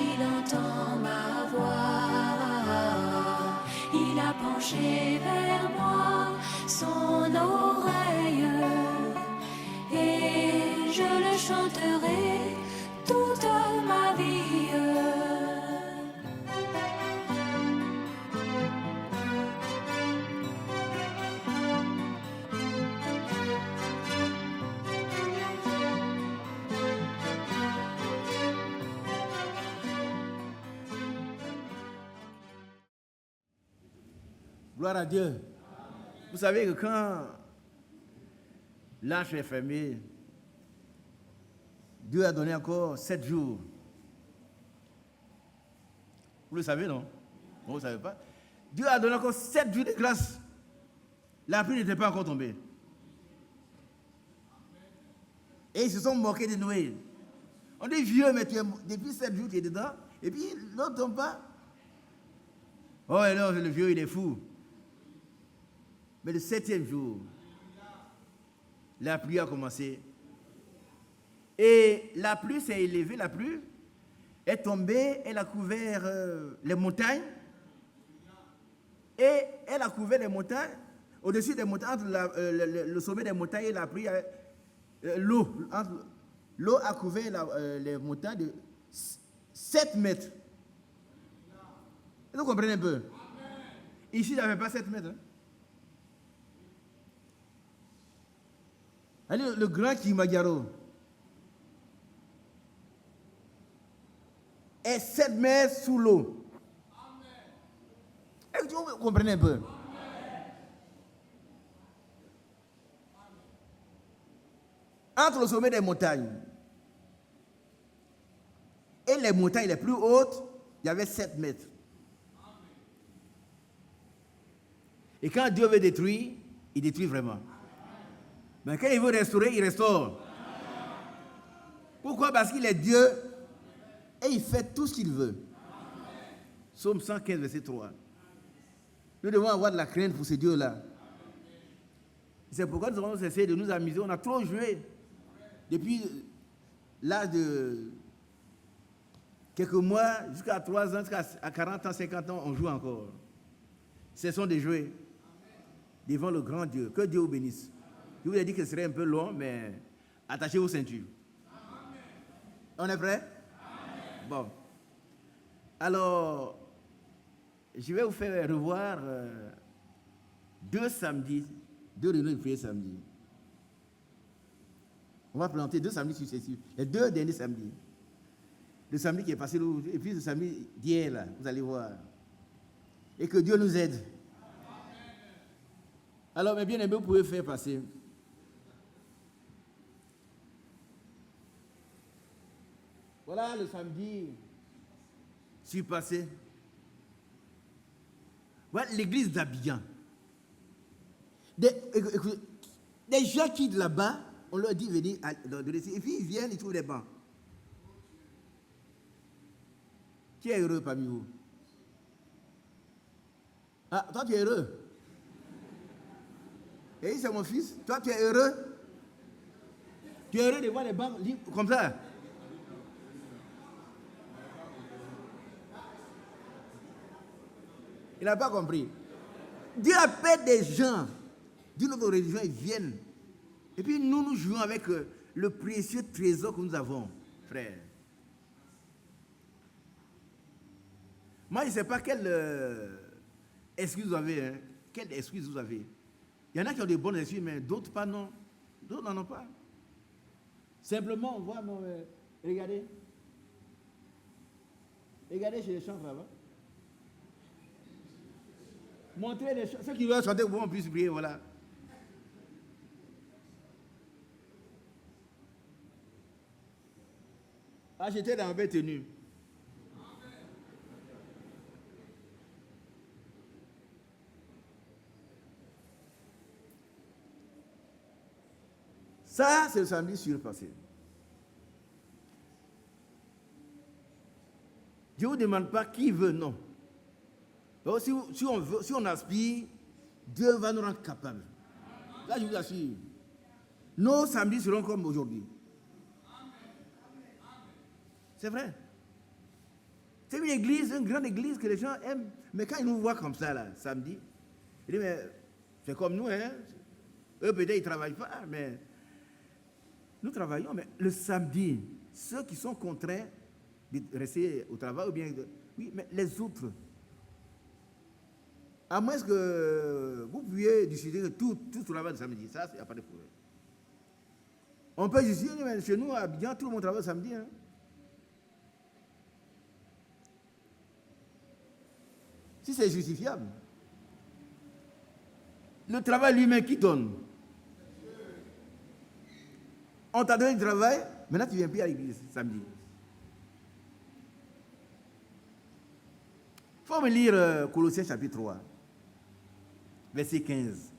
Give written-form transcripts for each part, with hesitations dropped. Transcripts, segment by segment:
il entend ma voix. Il a penché vers moi son oreille et je le chanterai toute ma vie. Gloire à Dieu. Vous savez que quand l'ange est fermé, Dieu a donné encore 7 jours. Vous le savez, non? Vous ne le savez pas? Dieu a donné encore 7 jours de grâce. La pluie n'était pas encore tombée. Et ils se sont moqués de Noé. On dit vieux, mais depuis 7 jours tu es dedans, et puis l'autre ne tombe pas. Oh non, le vieux il est fou. Mais le 7e jour, la pluie a commencé. Et la pluie s'est élevée, la pluie est tombée, elle a couvert les montagnes. Et elle a couvert les montagnes. Au-dessus des montagnes, entre le sommet des montagnes et la pluie, l'eau a couvert les montagnes de 7 mètres. Vous comprenez un peu? Ici, il n'y avait pas 7 mètres. Hein? Allez, le grand Kilimanjaro est 7 mètres sous l'eau. Est-ce que vous comprenez un peu? Entre le sommet des montagnes et les montagnes les plus hautes, il y avait 7 mètres. Et quand Dieu veut détruire, il détruit vraiment. Mais quand il veut restaurer, il restaure. Pourquoi? Parce qu'il est Dieu et il fait tout ce qu'il veut. Psaume 115, verset 3. Nous devons avoir de la crainte pour ce Dieu-là. C'est pourquoi nous avons essayé de nous amuser. On a trop joué. Depuis l'âge de quelques mois, jusqu'à 3 ans, jusqu'à 40 ans, 50 ans, on joue encore. Cessons de jouer devant le grand Dieu. Que Dieu vous bénisse. Je vous ai dit que ce serait un peu long, mais attachez vos ceintures. On est prêt? Bon. Alors, je vais vous faire revoir 2 samedis, 2 réunions de prière samedi. On va présenter 2 samedis successifs, les 2 derniers samedis. Le samedi qui est passé, et puis le samedi d'hier, là, vous allez voir. Et que Dieu nous aide. Alors, mes bien-aimés, vous pouvez faire passer. Voilà le samedi surpassé. Voilà l'église d'Abidjan. Des gens qui de là-bas, on leur dit venir et puis ils viennent, ils trouvent des bancs. Qui est heureux parmi vous? Ah, toi tu es heureux? Et c'est mon fils. Toi tu es heureux? Tu es heureux de voir les bancs libres comme ça? Il n'a pas compris. Dieu appelle des gens d'une autre religion, ils viennent. Et puis nous jouons avec le précieux trésor que nous avons, frère. Moi, je ne sais pas quelle excuse vous avez. Hein? Quelle excuse vous avez? Il y en a qui ont des bonnes excuses, mais d'autres pas, non. D'autres n'en ont pas. Simplement, on voit, non, regardez. Regardez chez les chants là-bas. Montrez les chants. Ceux qui veulent chanter, on puisse prier, voilà. Achetez dans ma belle tenue. Ça, c'est le samedi surpassé. Je ne vous demande pas qui veut, non. Donc, si on aspire, Dieu va nous rendre capables. Là, je vous assure. Nos samedis seront comme aujourd'hui. C'est vrai. C'est une église, une grande église que les gens aiment. Mais quand ils nous voient comme ça, là, samedi, ils disent, mais c'est comme nous, hein. Eux, peut-être, ils ne travaillent pas, mais nous travaillons. Mais le samedi, ceux qui sont contraints de rester au travail, ou bien, oui, mais les autres, à moins que vous puissiez décider que tout travaille le samedi, ça, il n'y a pas de problème. On peut justifier, mais chez nous, à Abidjan, tout le monde travaille le samedi, hein. Si c'est justifiable. Le travail lui-même, qui donne? On t'a donné du travail, maintenant tu ne viens plus à l'église samedi. Il faut me lire Colossiens chapitre 3, verset 15.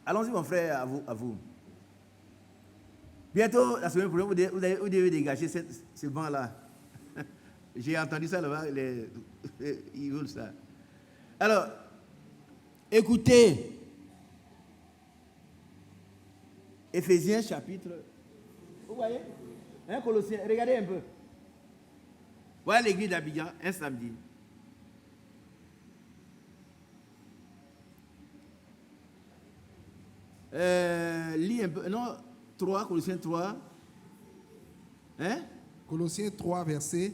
Allons-y mon frère, à vous. Bientôt, la semaine prochaine, vous devez dégager ce banc-là. J'ai entendu ça là-bas, ils veulent ça. Alors, écoutez, Éphésiens chapitre, vous voyez, hein, Colossiens, regardez un peu. Voilà l'église d'Abidjan, un samedi. Lis un peu, non, 3, Colossiens 3. Hein? Colossiens 3, verset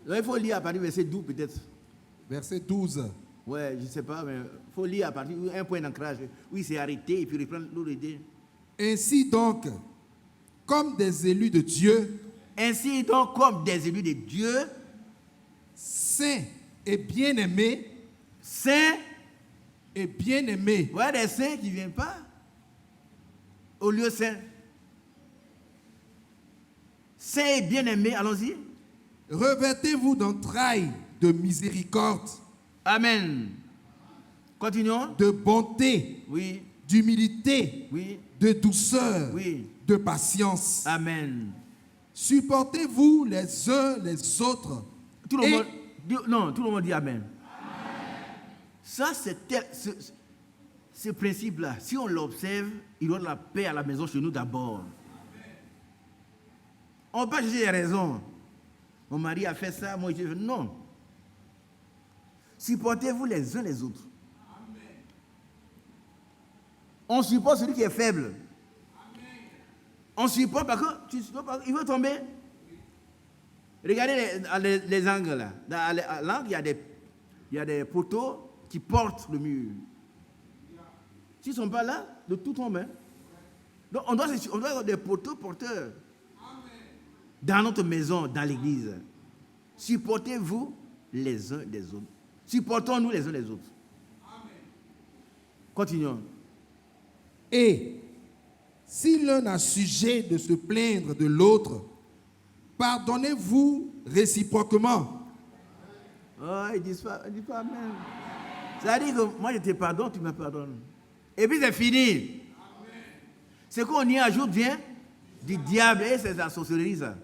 Il faut lire à partir du verset 12 peut-être. Verset 12. Ouais, je ne sais pas, mais il faut lire à partir d'un point d'ancrage. Oui, c'est arrêté et puis reprendre l'autre idée. Ainsi donc, comme des élus de Dieu, Ainsi donc, comme des élus de Dieu, saints et bien-aimés, saints, et bien-aimés, voilà des saints qui ne viennent pas au lieu saint. Saints et bien-aimés, allons-y. revêtez-vous d'entrailles de miséricorde, Amen. Continuons. de bonté, Oui, d'humilité, oui, de douceur, oui. de patience. Amen. Supportez-vous les uns les autres. Tout le Et- monde, non, tout le monde dit Amen. Ça, ce principe-là, si on l'observe, il doit la paix à la maison chez nous d'abord. On ne peut pas chercher des raisons. Mon mari a fait ça, moi j'ai fait. Non. Supportez-vous les uns les autres. On supporte celui qui est faible. On supporte parce qu'il veut tomber. Regardez les angles là. Dans l'angle, il y a des poteaux qui portent le mur. S'ils ne sont pas là, le tout tombe. Hein. Donc on doit avoir des poteaux porteurs. Dans notre maison, dans l'église. Supportez-vous les uns les autres. Supportons-nous les uns les autres. Continuons. Et si l'un a sujet de se plaindre de l'autre, pardonnez-vous réciproquement. Oh, ils disent pas Amen. Ça veut dire que moi je te pardonne, tu me pardonnes. Et puis c'est fini. Ce qu'on y ajoute vient du diable et c'est la sorcellerie ça.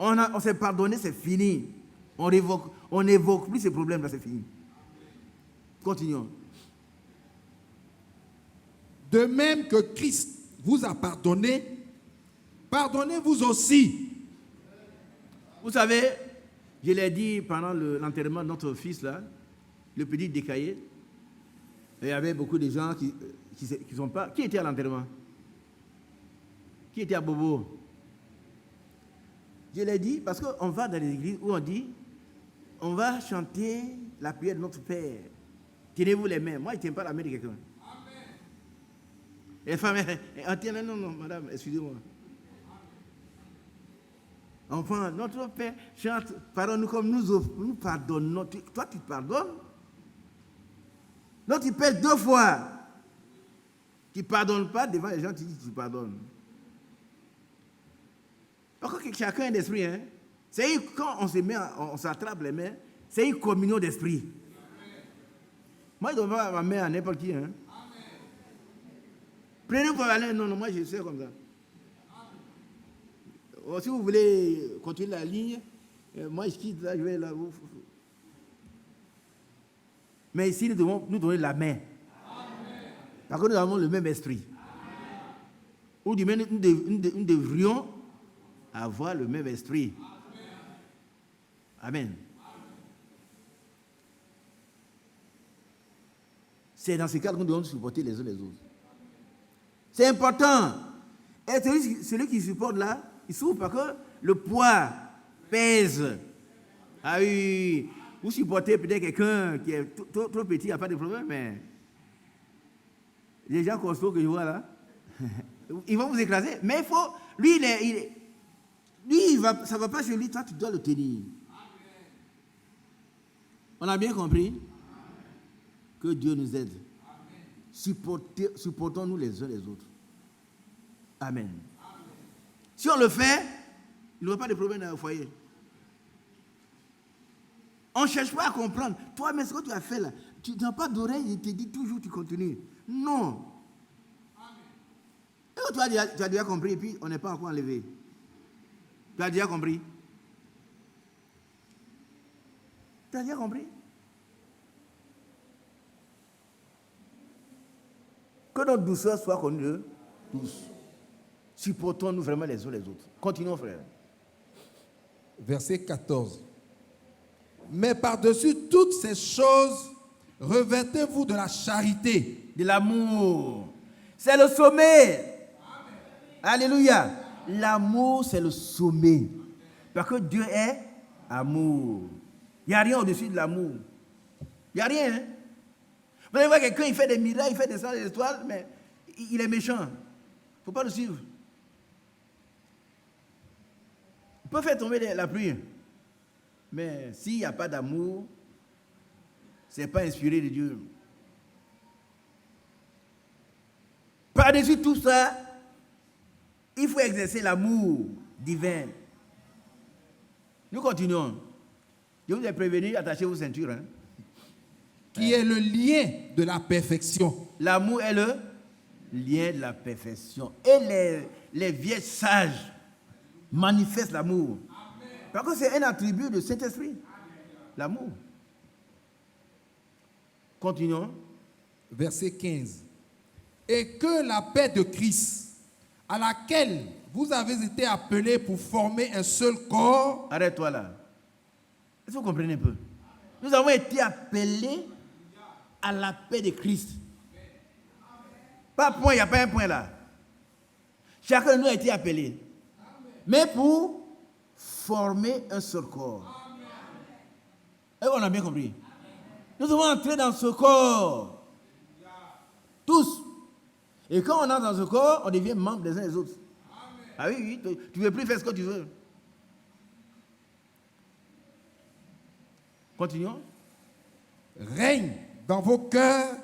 On s'est pardonné, c'est fini. On n'évoque plus ces problèmes-là, c'est fini. Continuons. De même que Christ vous a pardonné, pardonnez-vous aussi. Vous savez, je l'ai dit pendant l'enterrement de notre fils, là, le petit décaillé. Il y avait beaucoup de gens qui sont pas. Qui était à l'enterrement? Qui était à Bobo? Je l'ai dit parce qu'on va dans les églises où on dit on va chanter la prière de notre Père. Tenez-vous les mains. Moi, je ne tiens pas la main de quelqu'un. Les femmes, non, madame, excusez-moi. Enfin, notre Père chante, pardonne-nous comme nous pardonnons. Toi, tu te pardonnes. Non, tu pèses 2 fois. Tu ne pardonnes pas devant les gens, tu dis que tu pardonnes. Par contre, chacun est d'esprit. Hein? Quand on s'attrape les mains, c'est une communion d'esprit. Moi, je ne donne pas ma main à n'importe qui. Hein? Prenez pour aller. Non, moi, je sais comme ça. Oh, si vous voulez continuer la ligne, moi, je quitte là, je vais là. Mais ici, nous devons nous donner la main. Parce que nous avons le même esprit. ou du moins nous devrions avoir le même esprit. Amen. C'est dans ce cadre que nous devons supporter les uns les autres. C'est important. Et celui qui supporte là, il souffre parce que le poids pèse. Ah oui, vous supportez peut-être quelqu'un qui est trop petit, il n'y a pas de problème, mais les gens costauds que je vois là, ils vont vous écraser. Mais il faut, lui, ça ne va pas sur lui, toi tu dois le tenir. On a bien compris? Que Dieu nous aide. Supportons-nous les uns les autres. Amen. Si on le fait, il n'y aura pas de problème dans le foyer. On ne cherche pas à comprendre. Toi, mais ce que tu as fait là, tu n'as pas d'oreille, il te dit toujours, tu continues. Non. Et toi, tu as déjà compris, et puis on n'est pas encore enlevé. Tu as déjà compris? Tu as déjà compris? Que notre douceur soit connue de tous. Supportons-nous vraiment les uns les autres. Continuons, frère. Verset 14. Mais par-dessus toutes ces choses, revêtez-vous de la charité. De l'amour. C'est le sommet. Amen. Alléluia. L'amour, c'est le sommet. Parce que Dieu est amour. Il n'y a rien au-dessus de l'amour. Il n'y a rien. Hein? Vous allez voir quelqu'un, il fait des miracles, il fait descendre des étoiles, mais il est méchant. Il ne faut pas le suivre. Il peut faire tomber la pluie. Mais s'il n'y a pas d'amour, ce n'est pas inspiré de Dieu. Par-dessus tout ça, il faut exercer l'amour divin. Nous continuons. Je vous ai prévenu, attachez vos ceintures. Hein. Qui est le lien de la perfection. L'amour est le lien de la perfection. Et les vieilles sages manifestent l'amour. Parce que c'est un attribut de Saint-Esprit. L'amour. Continuons. Verset 15. Et que la paix de Christ, à laquelle vous avez été appelés pour former un seul corps. Arrête-toi là. Est-ce que vous comprenez un peu? Nous avons été appelés à la paix de Christ. Pas point, il n'y a pas un point là. Chacun de nous a été appelé. Mais pour former un seul corps. Et on a bien compris. Nous devons entrer dans ce corps. Tous. Et quand on entre dans ce corps, on devient membre des uns des autres. Ah oui, tu ne veux plus faire ce que tu veux. Continuons. Règne dans vos cœurs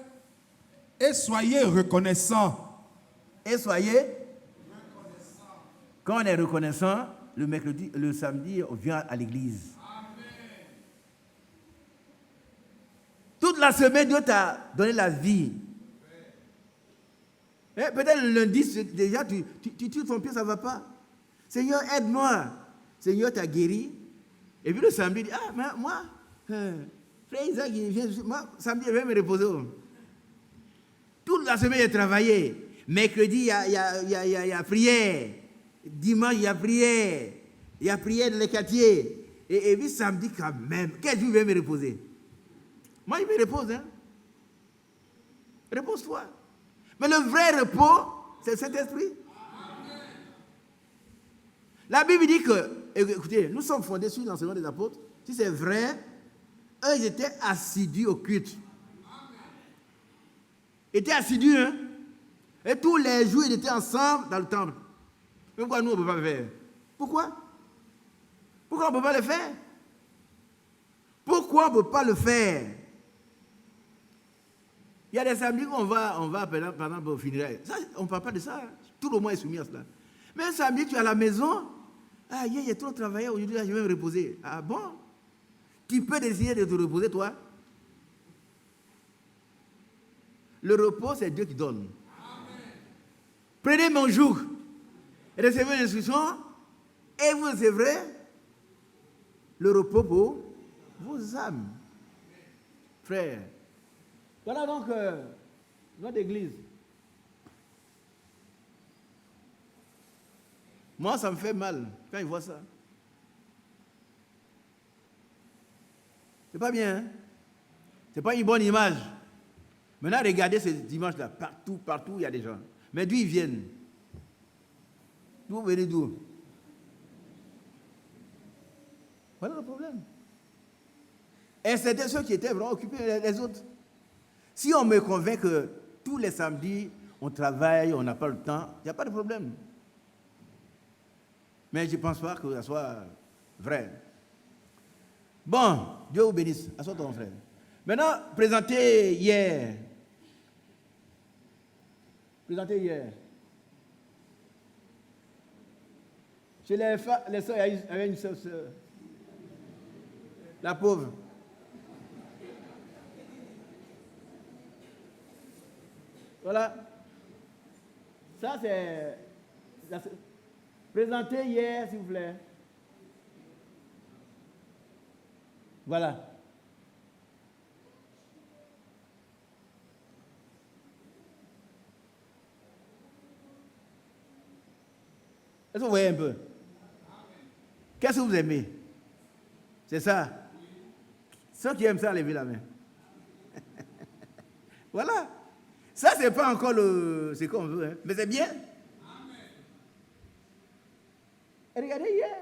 et soyez reconnaissants. Et soyez reconnaissants. Quand on est reconnaissant, le samedi, on vient à l'église. Toute la semaine, Dieu t'a donné la vie. Peut-être le lundi, déjà, tu tires ton pied, ça ne va pas. Seigneur, aide-moi. Seigneur t'a guéri. Et puis le samedi, il dit, ah, mais moi, frère Isaac, il vient, moi, samedi, je vais me reposer. Toute la semaine, j'ai travaillé. Mercredi, il y a prière. Dimanche, il y a prière. Il y a prière dans les quartiers. Et puis samedi, quand même, quel jour je vais me reposer? Moi, je me repose. Hein? Repose-toi. Mais le vrai repos, c'est le Saint-Esprit. La Bible dit que, écoutez, nous sommes fondés sur l'enseignement des apôtres. Si c'est vrai, eux, ils étaient assidus au culte. Ils étaient assidus, hein? Et tous les jours, ils étaient ensemble dans le temple. Pourquoi nous, on ne peut pas le faire? Pourquoi? Pourquoi on ne peut pas le faire? Pourquoi on ne peut pas le faire? Il y a des samedis où on va par exemple, au funérailles. On ne parle pas de ça. Tout le monde est soumis à cela. Mais un samedi, tu es à la maison. Ah, il y a trop travaillé aujourd'hui, là, je vais me reposer. Ah bon? Tu peux décider de te reposer, toi? Le repos, c'est Dieu qui donne. Amen. Prenez mon joug, recevez l'instruction, et vous recevrez le repos pour vos âmes. Frères, voilà donc notre église. Moi, ça me fait mal quand je vois ça. C'est pas bien, hein? C'est pas une bonne image. Maintenant, regardez ces dimanches-là. Partout, il y a des gens. Mais d'où ils viennent? D'où vous venez d'où? Voilà le problème. Et c'était ceux qui étaient vraiment occupés, les autres. Si on me convainc que tous les samedis, on travaille, on n'a pas le temps, il n'y a pas de problème. Mais je ne pense pas que ça soit vrai. Bon, Dieu vous bénisse. Assois ton frère. Maintenant, présenté hier. Chez les soeurs, il y avait une sœur. La pauvre. Voilà. Ça, c'est... Présenté hier, s'il vous plaît. Voilà. Est-ce que vous voyez un peu? Qu'est-ce que vous aimez? C'est ça. Ceux qui aiment ça, levez la main. Voilà. Ça, c'est pas encore ce qu'on veut, hein. Mais c'est bien. Et regardez hier.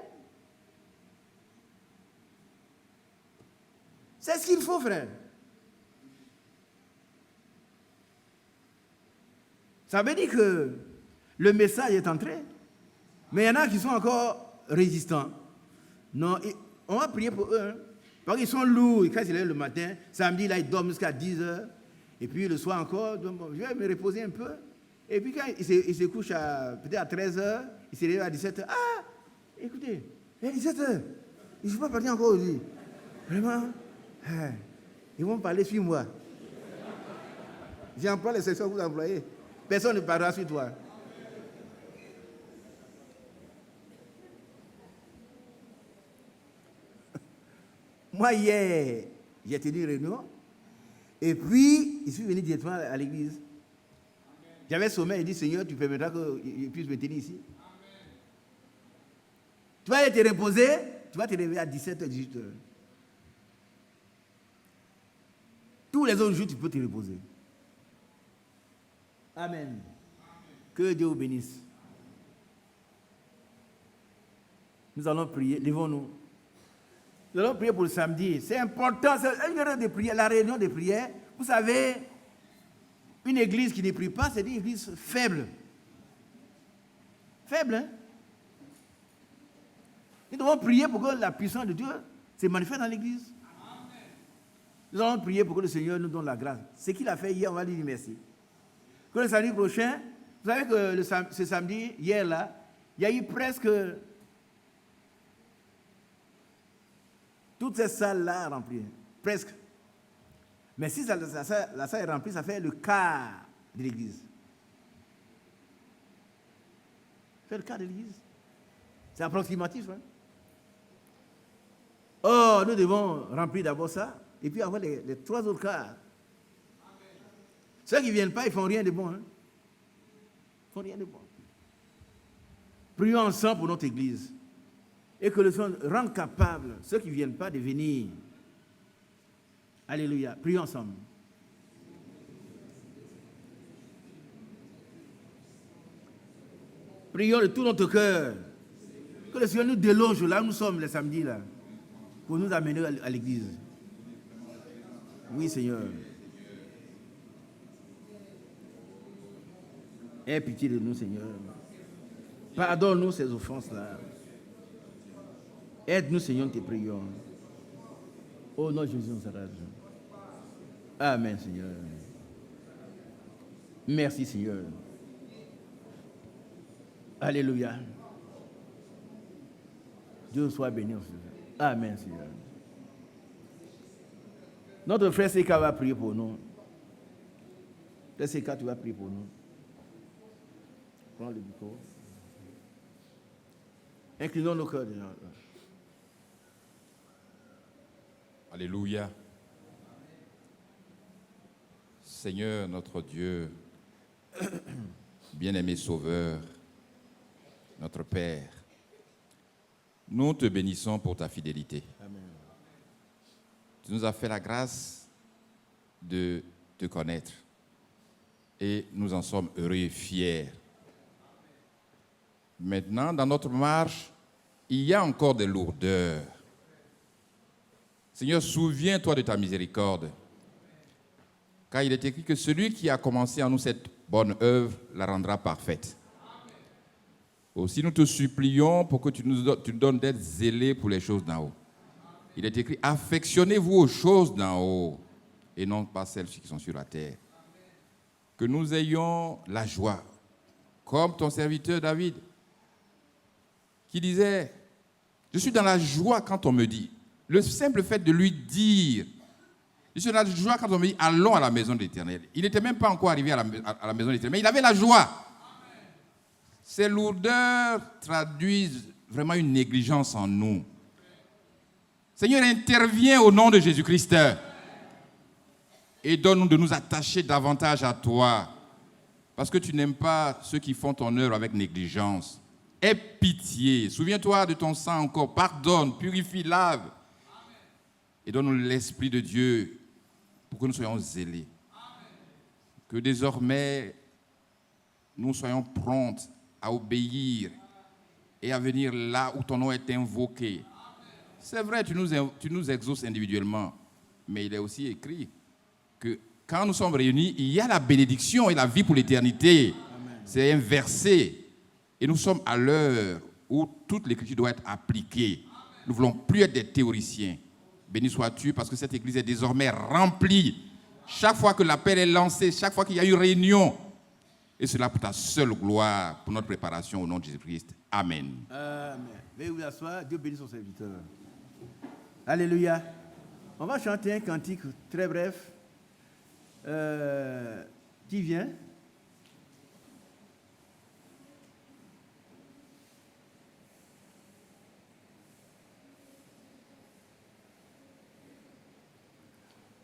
C'est ce qu'il faut, frère. Ça veut dire que le message est entré. Mais il y en a qui sont encore résistants. Non, on va prier pour eux. Hein. Parce qu'ils sont lourds. Quand ils se lèvent le matin, samedi, là, ils dorment jusqu'à 10 heures. Et puis le soir encore, donc, bon, je vais me reposer un peu. Et puis quand ils se couchent peut-être à 13 heures, ils se lèvent à 17 heures. Ah, écoutez, il est 17 heures. Je ne suis pas parti encore aujourd'hui. Vraiment, ils vont parler sur moi. J'emploie les sections que vous employez. Personne ne parlera sur toi. Moi, hier, j'ai tenu une réunion. Et puis, je suis venu directement à l'église. J'avais sommeil, il dit, Seigneur, tu permettras qu'il puisse me tenir ici. Tu vas aller te reposer, tu vas te réveiller à 17h, 18h. Tous les autres jours, tu peux te reposer. Amen. Que Dieu vous bénisse. Nous allons prier, levons-nous. Nous allons prier pour le samedi. C'est important, c'est une heure de prière, la réunion de prière. Vous savez, une église qui ne prie pas, c'est une église faible. Faible, hein? Nous devons prier pour que la puissance de Dieu se manifeste dans l'église. Nous allons prier pour que le Seigneur nous donne la grâce. Ce qu'il a fait hier, on va lui dire merci. Que le samedi prochain, vous savez que ce samedi, hier là, il y a eu presque toutes ces salles-là remplies. Presque. Mais si la salle est remplie, ça fait le quart de l'église. Ça fait le quart de l'église. C'est approximatif. Hein? Oh, nous devons remplir d'abord ça, et puis avoir les 3 autres quarts. Ceux qui ne viennent pas, ils ne font rien de bon. Hein? Ils ne font rien de bon. Prions ensemble pour notre église. Et que le Seigneur rende capable ceux qui ne viennent pas de venir. Alléluia. Prions ensemble. Prions de tout notre cœur. Que le Seigneur nous déloge là où nous sommes les samedis là. Pour nous amener à l'église. Oui, Seigneur. Aie pitié de nous, Seigneur. Pardonne-nous ces offenses-là. Aide-nous, Seigneur, nous te prions. Au nom de Jésus, on s'arrête. Amen, Seigneur. Merci, Seigneur. Alléluia. Dieu soit béni. Amen, Seigneur. Notre frère Seka va prier pour nous. Frère Seka, tu vas prier pour nous. Prends le micro. Inclinons nos cœurs. Alléluia. Seigneur notre Dieu, bien-aimé Sauveur, notre Père, nous te bénissons pour ta fidélité. Amen. Tu nous as fait la grâce de te connaître et nous en sommes heureux et fiers. Maintenant, dans notre marche, il y a encore des lourdeurs. Seigneur, souviens-toi de ta miséricorde, car il est écrit que celui qui a commencé en nous cette bonne œuvre la rendra parfaite. Aussi, nous te supplions pour que tu nous donnes d'être zélés pour les choses d'en haut. Il est écrit, affectionnez-vous aux choses d'en haut et non pas celles qui sont sur la terre. Que nous ayons la joie, comme ton serviteur David, qui disait, je suis dans la joie quand on me dit, le simple fait de lui dire, je suis dans la joie quand on me dit, allons à la maison de l'Éternel. Il n'était même pas encore arrivé à la maison de l'Éternel, mais il avait la joie. Ces lourdeurs traduisent vraiment une négligence en nous. Seigneur, interviens au nom de Jésus-Christ et donne-nous de nous attacher davantage à toi, parce que tu n'aimes pas ceux qui font ton œuvre avec négligence. Aie pitié, souviens-toi de ton sang encore, pardonne, purifie, lave, et donne-nous l'Esprit de Dieu pour que nous soyons zélés. Que désormais, nous soyons prompts à obéir et à venir là où ton nom est invoqué. C'est vrai, tu nous exauces individuellement, mais il est aussi écrit que quand nous sommes réunis, il y a la bénédiction et la vie pour l'éternité. Amen. C'est un verset. Et nous sommes à l'heure où toute l'écriture doit être appliquée. Nous ne voulons plus être des théoriciens. Béni sois-tu parce que cette église est désormais remplie. Chaque fois que l'appel est lancé, chaque fois qu'il y a une réunion, et cela pour ta seule gloire, pour notre préparation au nom de Jésus-Christ. Amen. Amen. Veuillez vous asseoir. Dieu bénisse son serviteur. Alléluia. On va chanter un cantique très bref. Qui vient?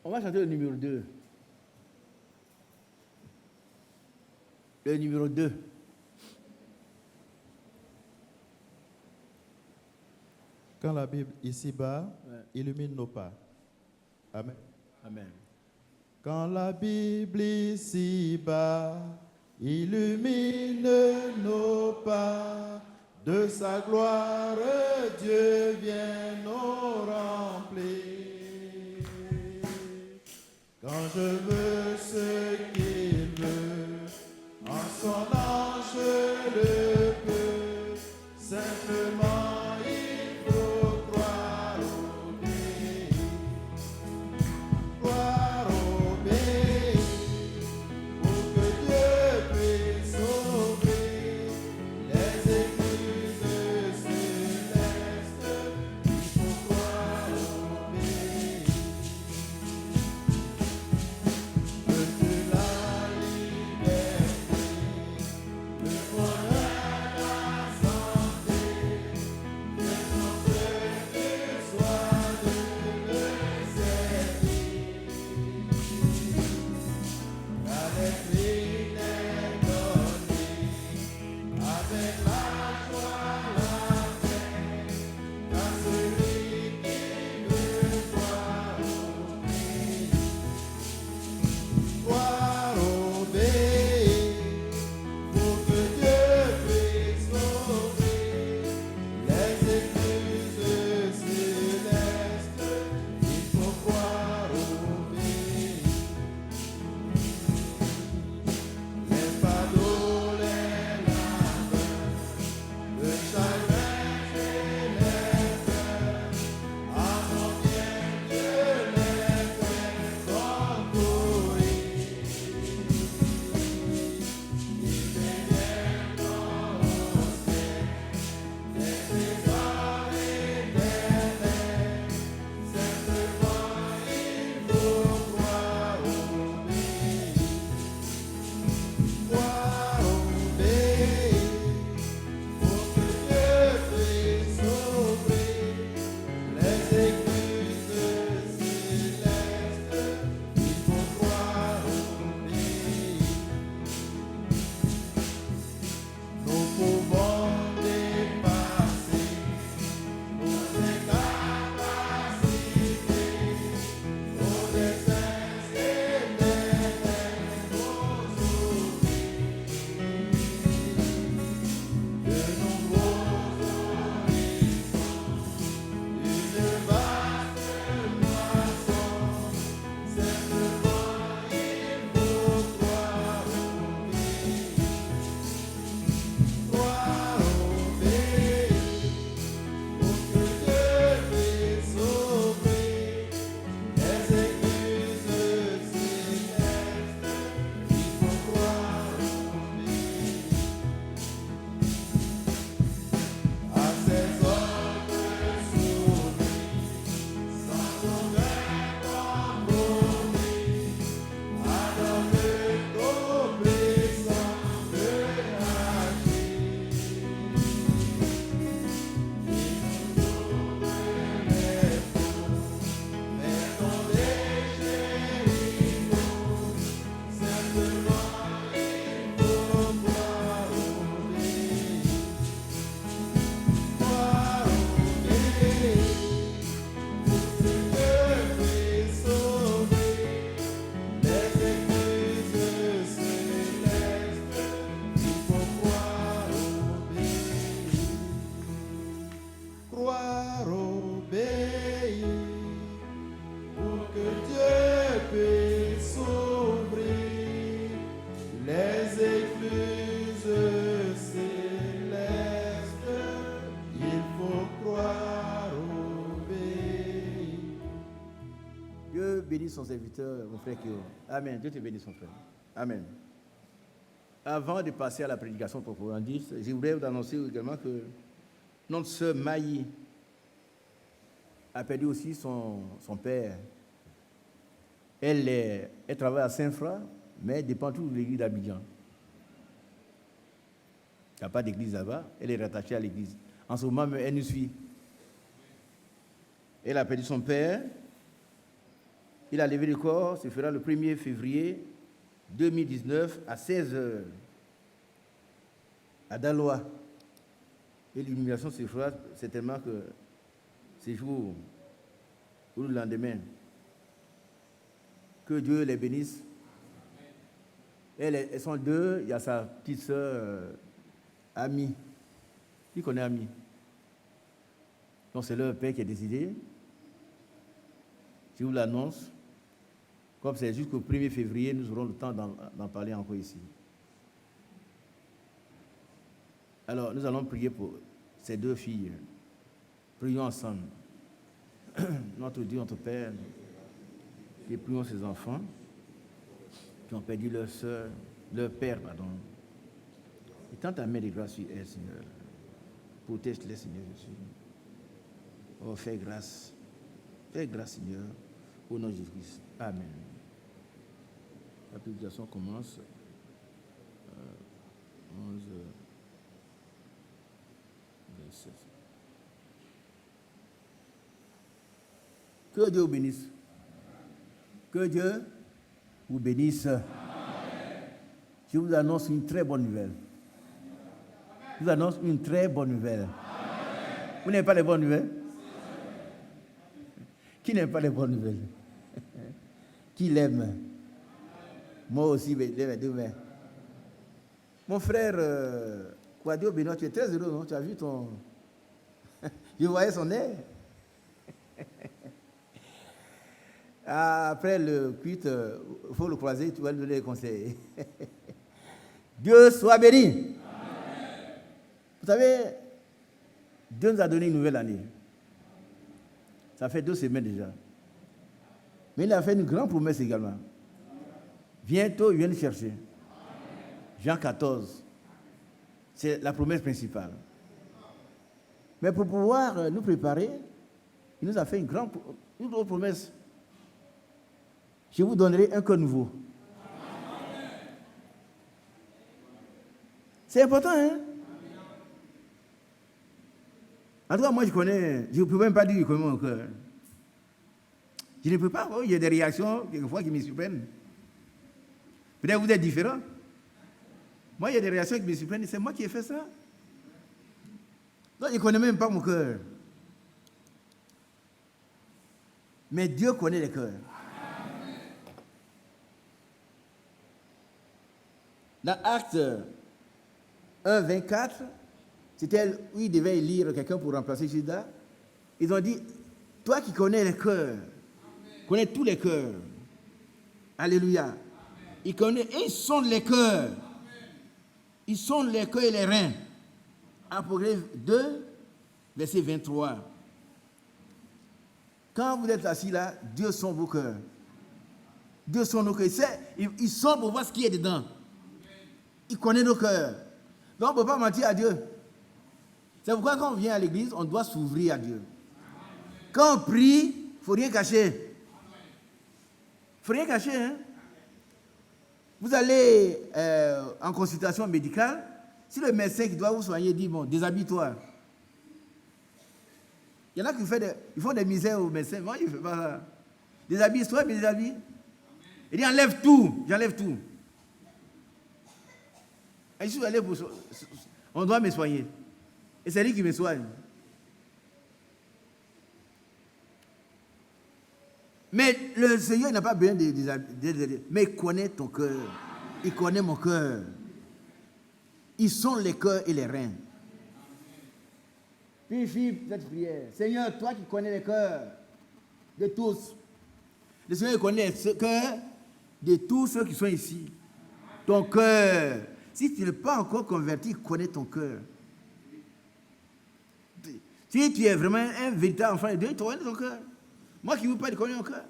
On va chanter le numéro 2. Le numéro 2. Quand la Bible ici-bas illumine nos pas. Amen. Amen. Quand la Bible ici-bas illumine nos pas, de sa gloire Dieu vient nous remplir. Quand je veux ce qu'il veut, en son ange le peut, simplement il faut croire obéir. Croire obéir, pour que Dieu puisse sauver les églises célestes. Il faut croire obéir. Veux-tu bénisse son serviteur, mon frère Kyo. Amen. Dieu te bénisse, mon frère. Amen. Avant de passer à la prédication proprement dite, je voudrais vous annoncer également que notre sœur Maï a perdu aussi son père. Elle travaille à Saint-Fra, mais elle dépend toujours de l'église d'Abidjan. Il n'y a pas d'église là-bas, elle est rattachée à l'église. En ce moment, elle nous suit. Elle a perdu son père. Il a levé le corps, ce fera le 1er février 2019 à 16h à Daloa. Et l'illumination se fera certainement que ce jour ou le lendemain. Que Dieu les bénisse. Elles sont deux, il y a sa petite sœur Ami. Qui connaît Ami? Donc c'est leur père qui est décidé. Je vous l'annonce. Comme c'est jusqu'au 1er février, nous aurons le temps d'en parler encore ici. Alors, nous allons prier pour ces deux filles. Prions ensemble. Notre Dieu, notre Père, et prions ces enfants qui ont perdu leur soeur, leur père, pardon. Et tends ta main de grâce sur elles, Seigneur. Protège-les, Seigneur Jésus. Oh, fais grâce. Fais grâce, Seigneur, au nom de Jésus-Christ. Amen. La prédication commence. 11, verset. Que Dieu vous bénisse. Que Dieu vous bénisse. Amen. Je vous annonce une très bonne nouvelle. Je vous annonce une très bonne nouvelle. Amen. Vous n'avez pas les bonnes nouvelles? Qui n'aime pas les bonnes nouvelles? Qui l'aime? Moi aussi, demain. Mon frère Kwadio Benoît, tu es très heureux, non? Tu as vu ton... Je voyais son air. Après le culte, il faut le croiser, tu vas lui donner des conseils. Dieu soit béni. Amen. Vous savez, Dieu nous a donné une nouvelle année. Ça fait 2 semaines déjà. Mais il a fait une grande promesse également. Bientôt, il vient nous chercher. Jean 14. C'est la promesse principale. Mais pour pouvoir nous préparer, il nous a fait une autre promesse. Je vous donnerai un cœur nouveau. C'est important, hein? En tout cas, moi, je ne peux même pas dire comment mon cœur. Je ne peux pas, il y a des réactions, quelquefois, qui me surprennent. Peut-être que vous êtes différents. Moi, il y a des réactions qui me surprennent, c'est moi qui ai fait ça. Donc, je ne connais même pas mon cœur. Mais Dieu connaît les cœurs. Dans Actes 1, 24, c'était où ils devaient élire quelqu'un pour remplacer Judas. Ils ont dit, toi qui connais les cœurs, connais tous les cœurs. Alléluia. Ils connaissent, et ils sondent les cœurs. Ils sondent les cœurs et les reins. Apocalypse 2, verset 23. Quand vous êtes assis là, Dieu sonde vos cœurs. Dieu sonde nos cœurs. Il sonde pour voir ce qui est dedans. Il connaît nos cœurs. Donc on ne peut pas mentir à Dieu. C'est pourquoi quand on vient à l'église, on doit s'ouvrir à Dieu. Quand on prie, il ne faut rien cacher. Il ne faut rien cacher, hein. Vous allez en consultation médicale, si le médecin qui doit vous soigner dit, bon, déshabille-toi. Il y en a qui font des misères aux médecins. Moi, je ne fais pas ça. Déshabille-toi, mais déshabille. Il dit, enlève tout, j'enlève tout. Et je suis allé pour... On doit me soigner. Et c'est lui qui me soigne. Mais le Seigneur n'a pas besoin de... Mais il connaît ton cœur. Il connaît mon cœur. Ils sont les cœurs et les reins. Puis, cette prière. Seigneur, toi qui connais les cœurs de tous. Le Seigneur connaît le cœur de tous ceux qui sont ici. Ton cœur. Si tu n'es pas encore converti, il connaît ton cœur. Si tu es vraiment un véritable enfant de Dieu, il connaît ton cœur. Moi qui ne veux pas, il connaît mon cœur.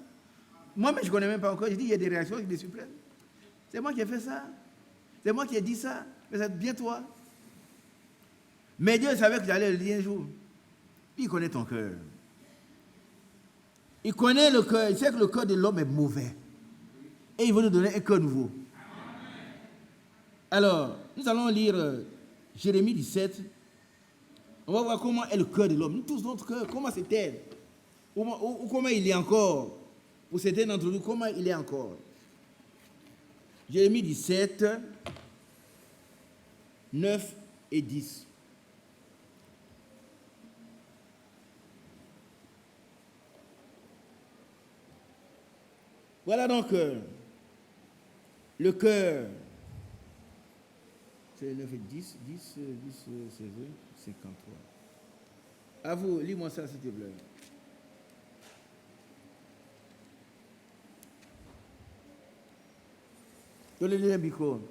Moi-même, je ne connais même pas encore. Je dis, il y a des réactions qui me surprennent. C'est moi qui ai fait ça. C'est moi qui ai dit ça. Mais c'est bien toi. Mais Dieu savait que j'allais le dire un jour. Il connaît ton cœur. Il connaît le cœur. Il sait que le cœur de l'homme est mauvais. Et il veut nous donner un cœur nouveau. Alors, nous allons lire Jérémie 17. On va voir comment est le cœur de l'homme. Nous tous, notre cœur, comment c'était. Ou comment il est encore. Pour certains d'entre nous, comment il est encore. Jérémie 17, 9 et 10. Voilà donc le cœur. C'est 9 et 10, 16, 53. À vous, lis-moi ça s'il te plaît. Donnez-lui un micro.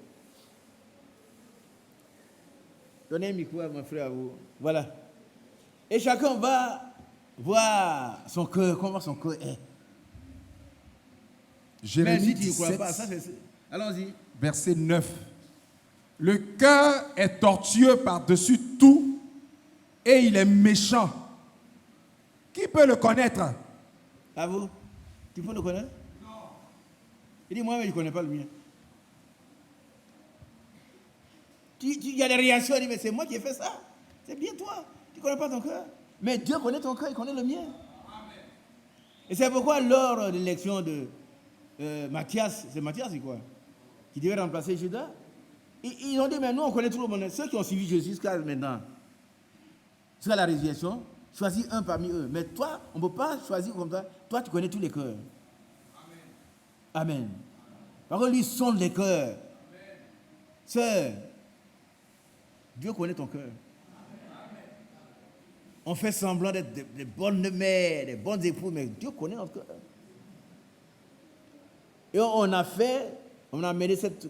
Donnez un micro à mon frère, à vous. Voilà. Et chacun va voir son cœur, comment son cœur est. Jérémie Même si tu ne crois 17, pas, ça c'est... Allons-y. verset 9. Le cœur est tortueux par-dessus tout et il est méchant. Qui peut le connaître? À vous. Tu peux le connaître? Non. Il dit, moi-même, je ne connais pas le mien. Il y a des réactions, il dit, mais c'est moi qui ai fait ça. C'est bien toi. Tu ne connais pas ton cœur. Mais Dieu connaît ton cœur, il connaît le mien. Amen. Et c'est pourquoi lors de l'élection de Matthias, c'est Matthias, c'est quoi? Qui devait remplacer Judas. Ils ont dit, mais nous, on connaît tout le monde. Ceux qui ont suivi Jésus jusqu'à maintenant, jusqu'à la résurrection, choisis un parmi eux. Mais toi, on ne peut pas choisir comme ça. Toi, tu connais tous les cœurs. Amen. Amen. Par contre, lui sonde les cœurs. Sœur, Dieu connaît ton cœur. On fait semblant d'être des bonnes mères, des bonnes épouses, mais Dieu connaît notre cœur. Et on a amené cette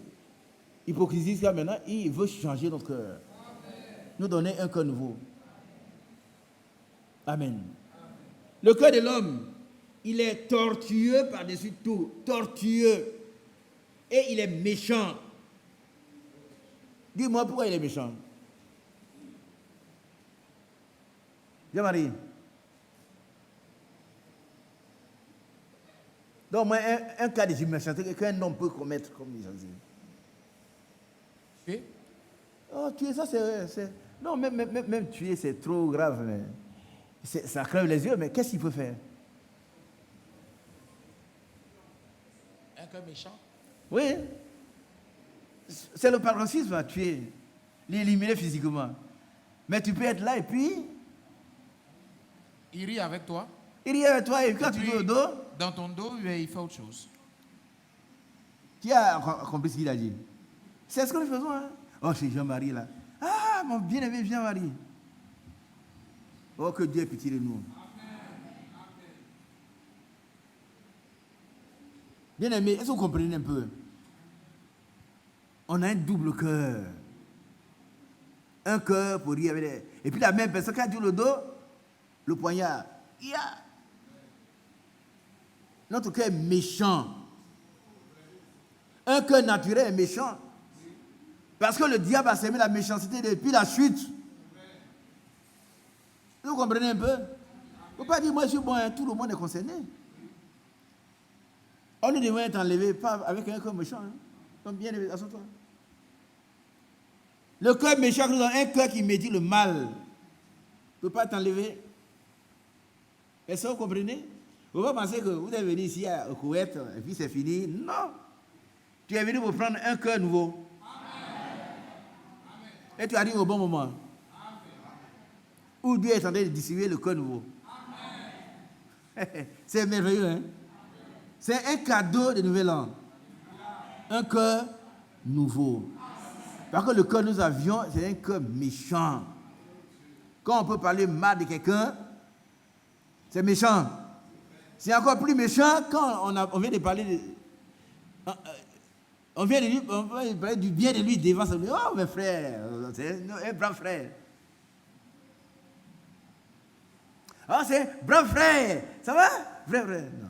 hypocrisie jusqu'à maintenant. Il veut changer notre cœur. Nous donner un cœur nouveau. Amen. Le cœur de l'homme, il est tortueux par-dessus tout. Tortueux. Et il est méchant. Dis-moi pourquoi il est méchant. Jean-Marie. Donc, moi, un cas de méchanceté qu'un homme peut commettre, comme ils ont dit. Et? Oh, tuer, ça, c'est... Non, même tuer, c'est trop grave. Mais ça crève les yeux, mais qu'est-ce qu'il peut faire? Un cœur méchant? Oui. C'est le paroxysme à tuer, l'éliminer physiquement. Mais tu peux être là et puis... Il rit avec toi. Il rit avec toi et quand tu es au dos... Dans ton dos, il fait autre chose. Qui a compris ce qu'il a dit? C'est ce que nous faisons. Hein? Oh, c'est Jean-Marie là. Ah, mon bien-aimé Jean-Marie. Oh, que Dieu ait pitié de nous. Bien-aimé, est-ce que vous comprenez un peu? On a un double cœur. Un cœur pour rire avec les... Et puis la même personne, quand tu le dos, le poignard. Yeah. Notre cœur est méchant. Un cœur naturel est méchant. Parce que le diable a semé la méchanceté depuis la chute. Vous comprenez un peu? Il ne faut pas dire, moi je suis bon, hein, tout le monde est concerné. On ne devrait être enlevé pas avec un cœur méchant. Hein. Comme bien, assois-toi. Le cœur méchant, nous avons un cœur qui médit le mal. Il ne peut pas t'enlever. Est-ce que vous comprenez? Vous ne pouvez pas penser que vous êtes venu ici au Koweït et puis c'est fini. Non. Tu es venu pour prendre un cœur nouveau. Amen. Et tu arrives au bon moment. Amen. Où Dieu est en train de distribuer le cœur nouveau. C'est merveilleux, hein? C'est un cadeau de nouvel an. Un cœur nouveau. Parce que le cœur que nous avions, c'est un cœur méchant. Quand on peut parler mal de quelqu'un, c'est méchant. C'est encore plus méchant quand on vient de parler de... On vient de parler du bien de lui devant sa vie. Oh, mes frères, c'est un brave frère. Oh, c'est brave frère. Ça va? Vrai frère. Non.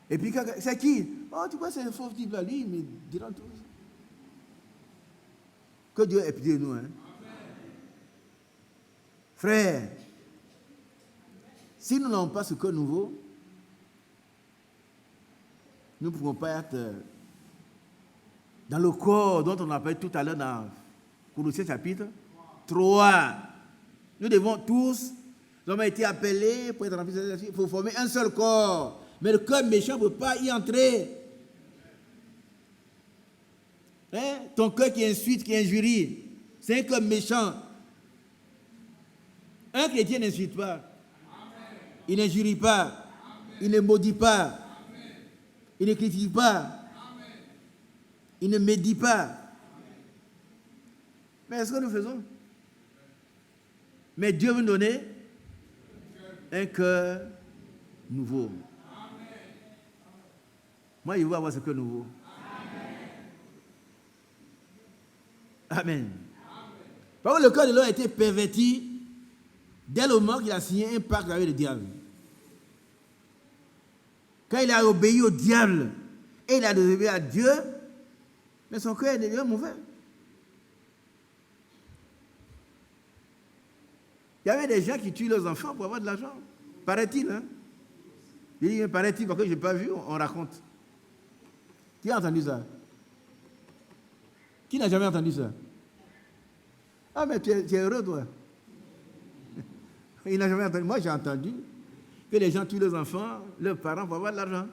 Et puis, c'est qui? Oh, tu vois, c'est un faux type là, lui, mais diront tous. Que Dieu ait pitié de nous. Hein? Frère, si nous n'avons pas ce cœur nouveau, nous ne pouvons pas être dans le corps dont on a parlé tout à l'heure dans Colossiens chapitre 3. Nous devons tous, nous avons été appelés pour être remplis de l'esprit, pour former un seul corps. Mais le cœur méchant ne peut pas y entrer. Hein? Ton cœur qui insulte, qui injurie, c'est un cœur méchant. Un chrétien n'insulte pas. Il n'injurie pas. Il ne maudit pas. Il ne critique pas. Il ne médit pas. Mais est-ce que nous faisons? Mais Dieu veut nous donner un cœur nouveau. Moi, je veux avoir ce cœur nouveau. Amen. Parce que le cœur de l'homme a été perverti dès le moment qu'il a signé un pacte avec le diable. Quand il a obéi au diable et il a désobéi à Dieu, mais son cœur est devenu mauvais. Il y avait des gens qui tuent leurs enfants pour avoir de l'argent. Paraît-il, hein? Je dis, paraît-il, parce que je n'ai pas vu, on raconte. Qui a entendu ça? Qui n'a jamais entendu ça? Ah, mais tu es heureux, toi. Il n'a jamais entendu. Moi, j'ai entendu que les gens tuent leurs enfants, leurs parents, pour avoir de l'argent.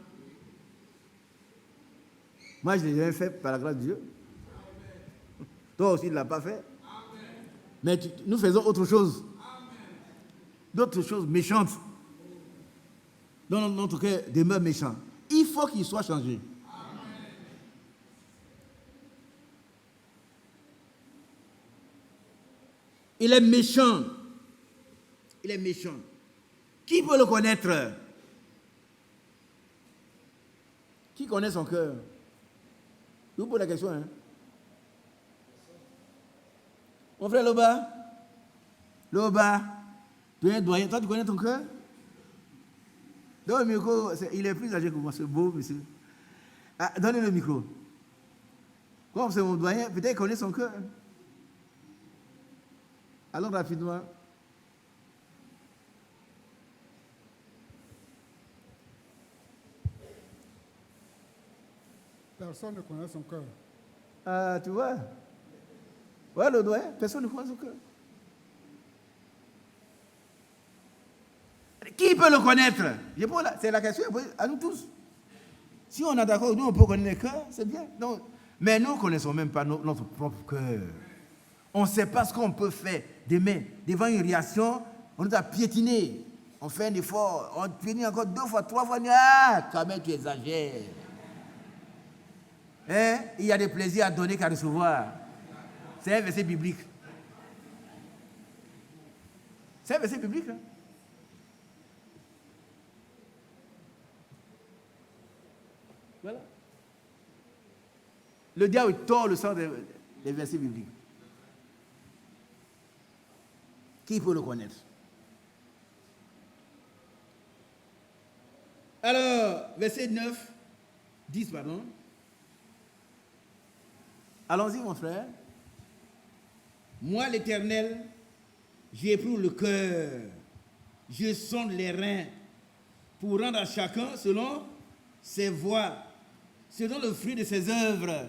Moi, je l'ai jamais fait par la grâce de Dieu. Toi aussi, tu ne l'as pas fait. Mais nous faisons autre chose. D'autres choses méchantes. Dans notre cœur demeure méchant. Il faut qu'il soit changé. Il est méchant. Il est méchant. Qui peut le connaître? Qui connaît son cœur? Je vous pose la question. Hein? Mon frère Loba, tu es un doyen. Toi, tu connais ton cœur? Donne le micro. Il est plus âgé que moi, ce beau monsieur. Ah, donnez le micro. Comme c'est mon doyen, peut-être qu'il connaît son cœur. Allons rapidement. Personne ne connaît son cœur. Ah, tu vois? Ouais, le doigt, personne ne connaît son cœur. Qui peut le connaître? C'est la question à nous tous. Si on est d'accord, nous on peut connaître le cœur, c'est bien. Non. Mais nous ne connaissons même pas notre propre cœur. On ne sait pas ce qu'on peut faire demain. Devant une réaction, on nous a piétiné. On fait un effort, on piétine encore 2 fois, 3 fois. Ah, quand même tu exagères. Hein? Il y a des plaisirs à donner qu'à recevoir. C'est un verset biblique. C'est un verset biblique. Hein? Voilà. Le diable tord le sens des versets bibliques. Qui peut le connaître? Alors, verset 9, 10, pardon. Allons-y, mon frère. Moi, l'Éternel, j'éprouve le cœur, je sonde les reins pour rendre à chacun selon ses voies, selon le fruit de ses œuvres.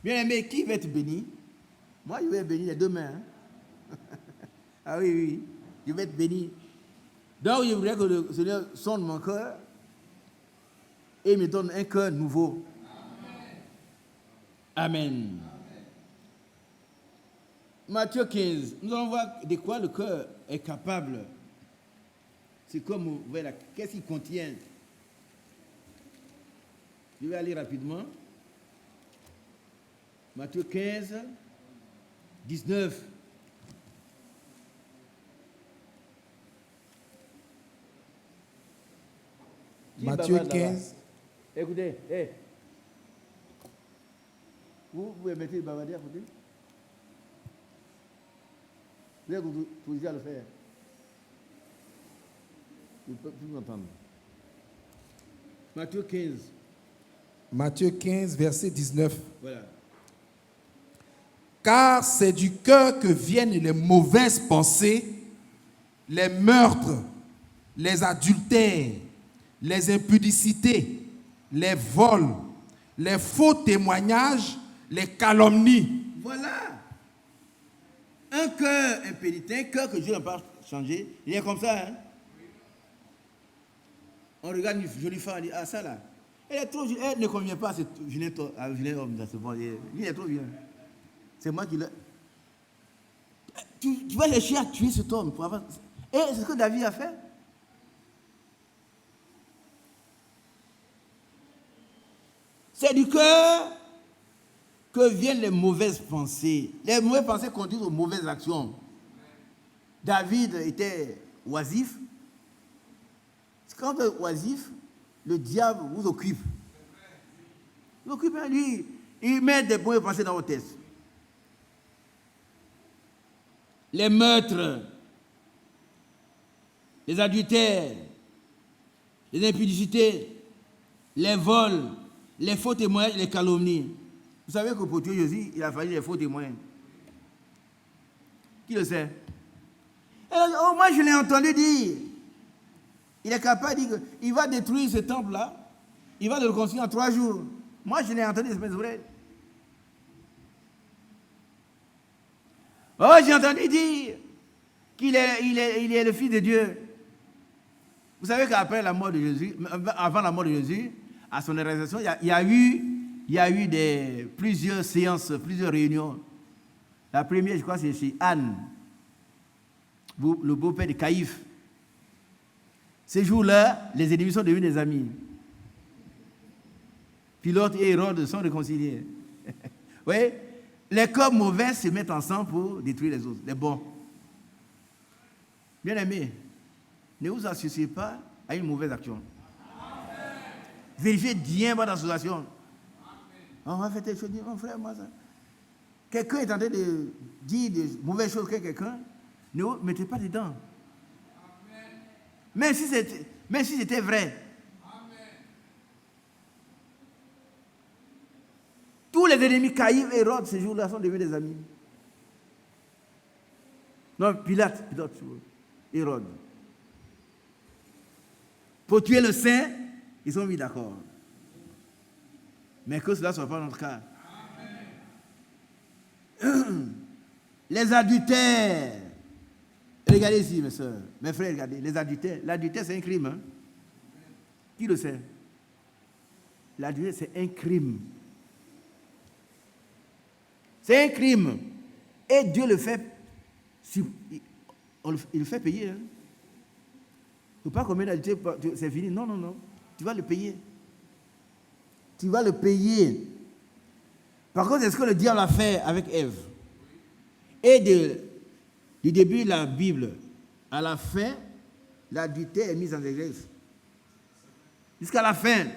Bien-aimé, qui va être béni? Moi, je vais être béni les 2 mains. Hein? Ah oui, oui, je vais être béni. Donc, je voudrais que le Seigneur sonde mon cœur et me donne un cœur nouveau. Amen. Matthieu 15, nous allons voir de quoi le cœur est capable. C'est comme, voilà, qu'est-ce qu'il contient. Je vais aller rapidement. Matthieu 15, 19. Matthieu 15. Écoutez, vous pouvez mettre le bavardier à côté. Vous avez autorisé à le faire. Je ne peux plus m'entendre. Matthieu 15. Matthieu 15, verset 19. Voilà. Car c'est du cœur que viennent les mauvaises pensées, les meurtres, les adultères, les impudicités, les vols, les faux témoignages, les calomnies. Voilà. Un cœur impénitent, un cœur que Dieu n'a pas changé, il est comme ça. Hein? On regarde une jolie femme, on dit, ah ça là, elle ne convient pas à ce vilain homme. Il est trop bien. C'est moi qui l'ai. Tu vas chercher à tuer cet homme pour avoir. Et c'est ce que David a fait. C'est du cœur que viennent les mauvaises pensées. Les mauvaises pensées conduisent aux mauvaises actions. David était oisif. Quand vous êtes oisif, le diable vous occupe. Il occupe, lui, il met des mauvaises pensées dans vos têtes. Les meurtres, les adultères, les impudicités, les vols, les faux témoins, les calomnies. Vous savez que pour tuer Jésus, il a fallu les faux témoins. Qui le sait? Alors, moi, je l'ai entendu dire. Il est capable de dire qu'il va détruire ce temple-là. Il va le reconstruire en 3 jours. Moi, je l'ai entendu, c'est vrai. Oh, j'ai entendu dire qu'il est le Fils de Dieu. Vous savez qu'après la mort de Jésus, avant la mort de Jésus, à son arrestation, il y a eu plusieurs séances, plusieurs réunions. La première, je crois, c'est chez Anne, le beau-père de Caïphe. Ces jours-là, les ennemis sont devenus des amis. Pilate et Hérode sont réconciliés. Vous voyez? Les corps mauvais se mettent ensemble pour détruire les autres, les bons. Bien aimés, ne vous associez pas à une mauvaise action. Amen. Vérifiez bien votre association. On va faire telle chose, mon frère, moi ça. Quelqu'un est en train de dire de mauvaises choses à quelqu'un, ne vous mettez pas dedans. Amen. Même si c'était vrai. Tous les ennemis, Caïphe et Hérode, ces jours-là, sont devenus des amis. Non, Pilate, Hérode. Pour tuer le saint, ils sont mis d'accord. Mais que cela ne soit pas notre cas. Amen. Les adultères. Regardez ici, mes soeurs, mes frères, regardez. Les adultères. L'adultère, c'est un crime. Hein? Qui le sait? L'adultère, c'est un crime. C'est un crime. Et Dieu le fait, il le fait payer. Hein. Il ne faut pas commettre l'adultère, c'est fini. Non, non, non. Tu vas le payer. Tu vas le payer. Par contre, c'est ce que le diable a fait avec Ève. Et du début de la Bible à la fin, l'adultère est mise en exergue. Jusqu'à la fin.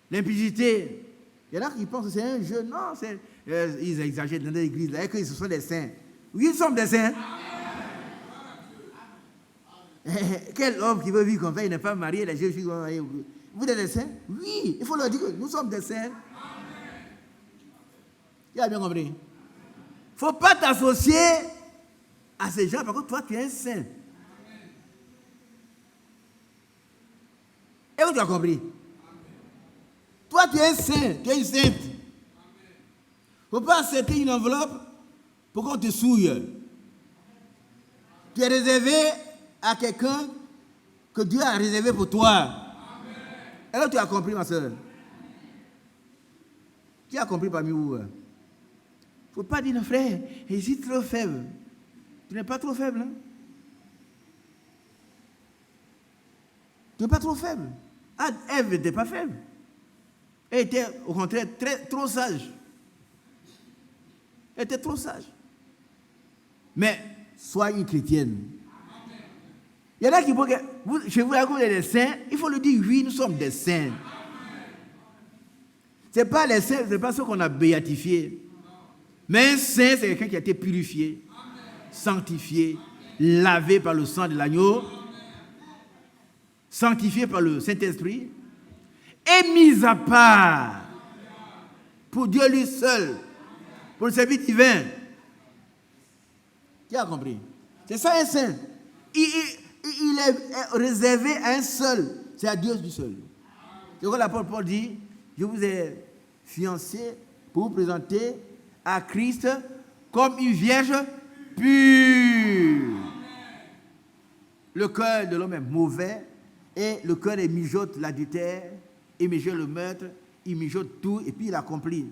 L'impudicité. Il y en a qui pensent que c'est un jeu. Non, ils exagèrent dans l'église. Là, que ce sont des saints. Oui, nous sommes des saints. Quel homme qui veut vivre comme ça, il n'est pas marié, les jeunes filles vont marier. Vous êtes des saints? Oui, il faut leur dire que nous sommes des saints. Tu as bien compris? Il ne faut pas t'associer à ces gens, parce que toi, tu es un saint. Et vous, tu as compris? Toi, tu es un saint, tu es une sainte. Il ne faut pas accepter une enveloppe pour qu'on te souille. Tu es réservé à quelqu'un que Dieu a réservé pour toi. Alors tu as compris, ma soeur? Tu as compris parmi vous? Il ne faut pas dire, frère, je suis trop faible. Tu n'es pas trop faible. Hein? Tu n'es pas trop faible. Ah, Ève n'était pas faible. Elle était au contraire trop sage. Elle était trop sage. Mais sois une chrétienne. Il y en a qui pensent que chez vous, vous êtes des saints, il faut le dire, oui, nous sommes des saints. Ce n'est pas les saints, ce n'est pas ceux qu'on a béatifiés. Mais un saint, c'est quelqu'un qui a été purifié, sanctifié, lavé par le sang de l'agneau. sanctifié par le Saint-Esprit et mis à part pour Dieu lui seul, pour le service divin. Qui a compris? C'est ça un saint. Il est réservé à un seul, c'est à Dieu du seul. C'est pourquoi l'apôtre Paul dit, je vous ai fiancé pour vous présenter à Christ comme une vierge pure. Le cœur de l'homme est mauvais et le cœur il mijote l'adultère, il mijote le meurtre, il mijote tout et puis il accomplit.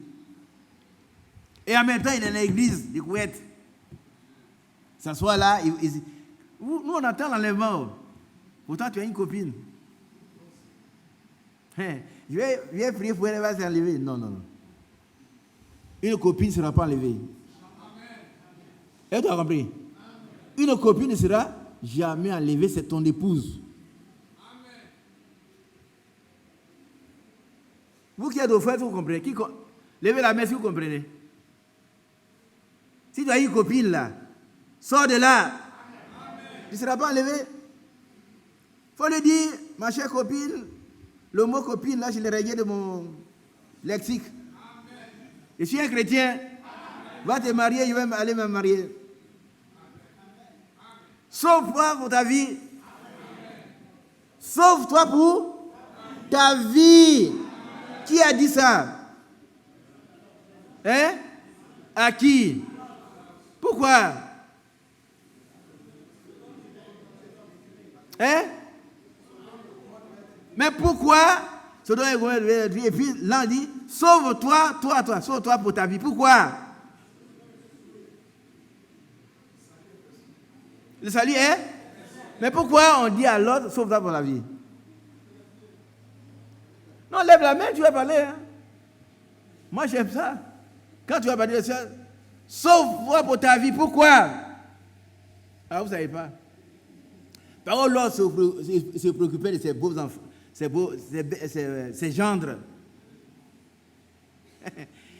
Et en même temps, il est dans l'église de Kouet. S'assoit là, nous on attend l'enlèvement. Pourtant tu as une copine. Je vais prier pour elle, elle va s'enlever. Non, non, non. Une copine ne sera pas enlevée. Tu as compris? Une copine ne sera jamais enlevée, c'est ton épouse. Vous qui êtes au frère, vous comprenez? Levez la main si vous comprenez. Si tu as une copine là, sors de là. Tu ne seras pas enlevé. Il faut le dire, ma chère copine, le mot copine là, je l'ai rayé de mon lexique. Je suis un chrétien. Va te marier, je vais aller me marier. Sauve-toi pour ta vie. Sauve-toi pour ta vie. Qui a dit ça? Hein? À qui? Pourquoi? Hein? Mais pourquoi? Et puis là on dit, sauve-toi, toi, sauve-toi pour ta vie. Pourquoi? Le salut est? Mais pourquoi on dit à l'autre, sauve-toi pour la vie? Non, lève la main, tu vas parler. Hein? Moi, j'aime ça. Quand tu vas parler de ça, sauve-toi pour ta vie. Pourquoi? Ah, vous ne savez pas. Par contre, l'autre se préoccupait de ses beaux enfants, ses gendres.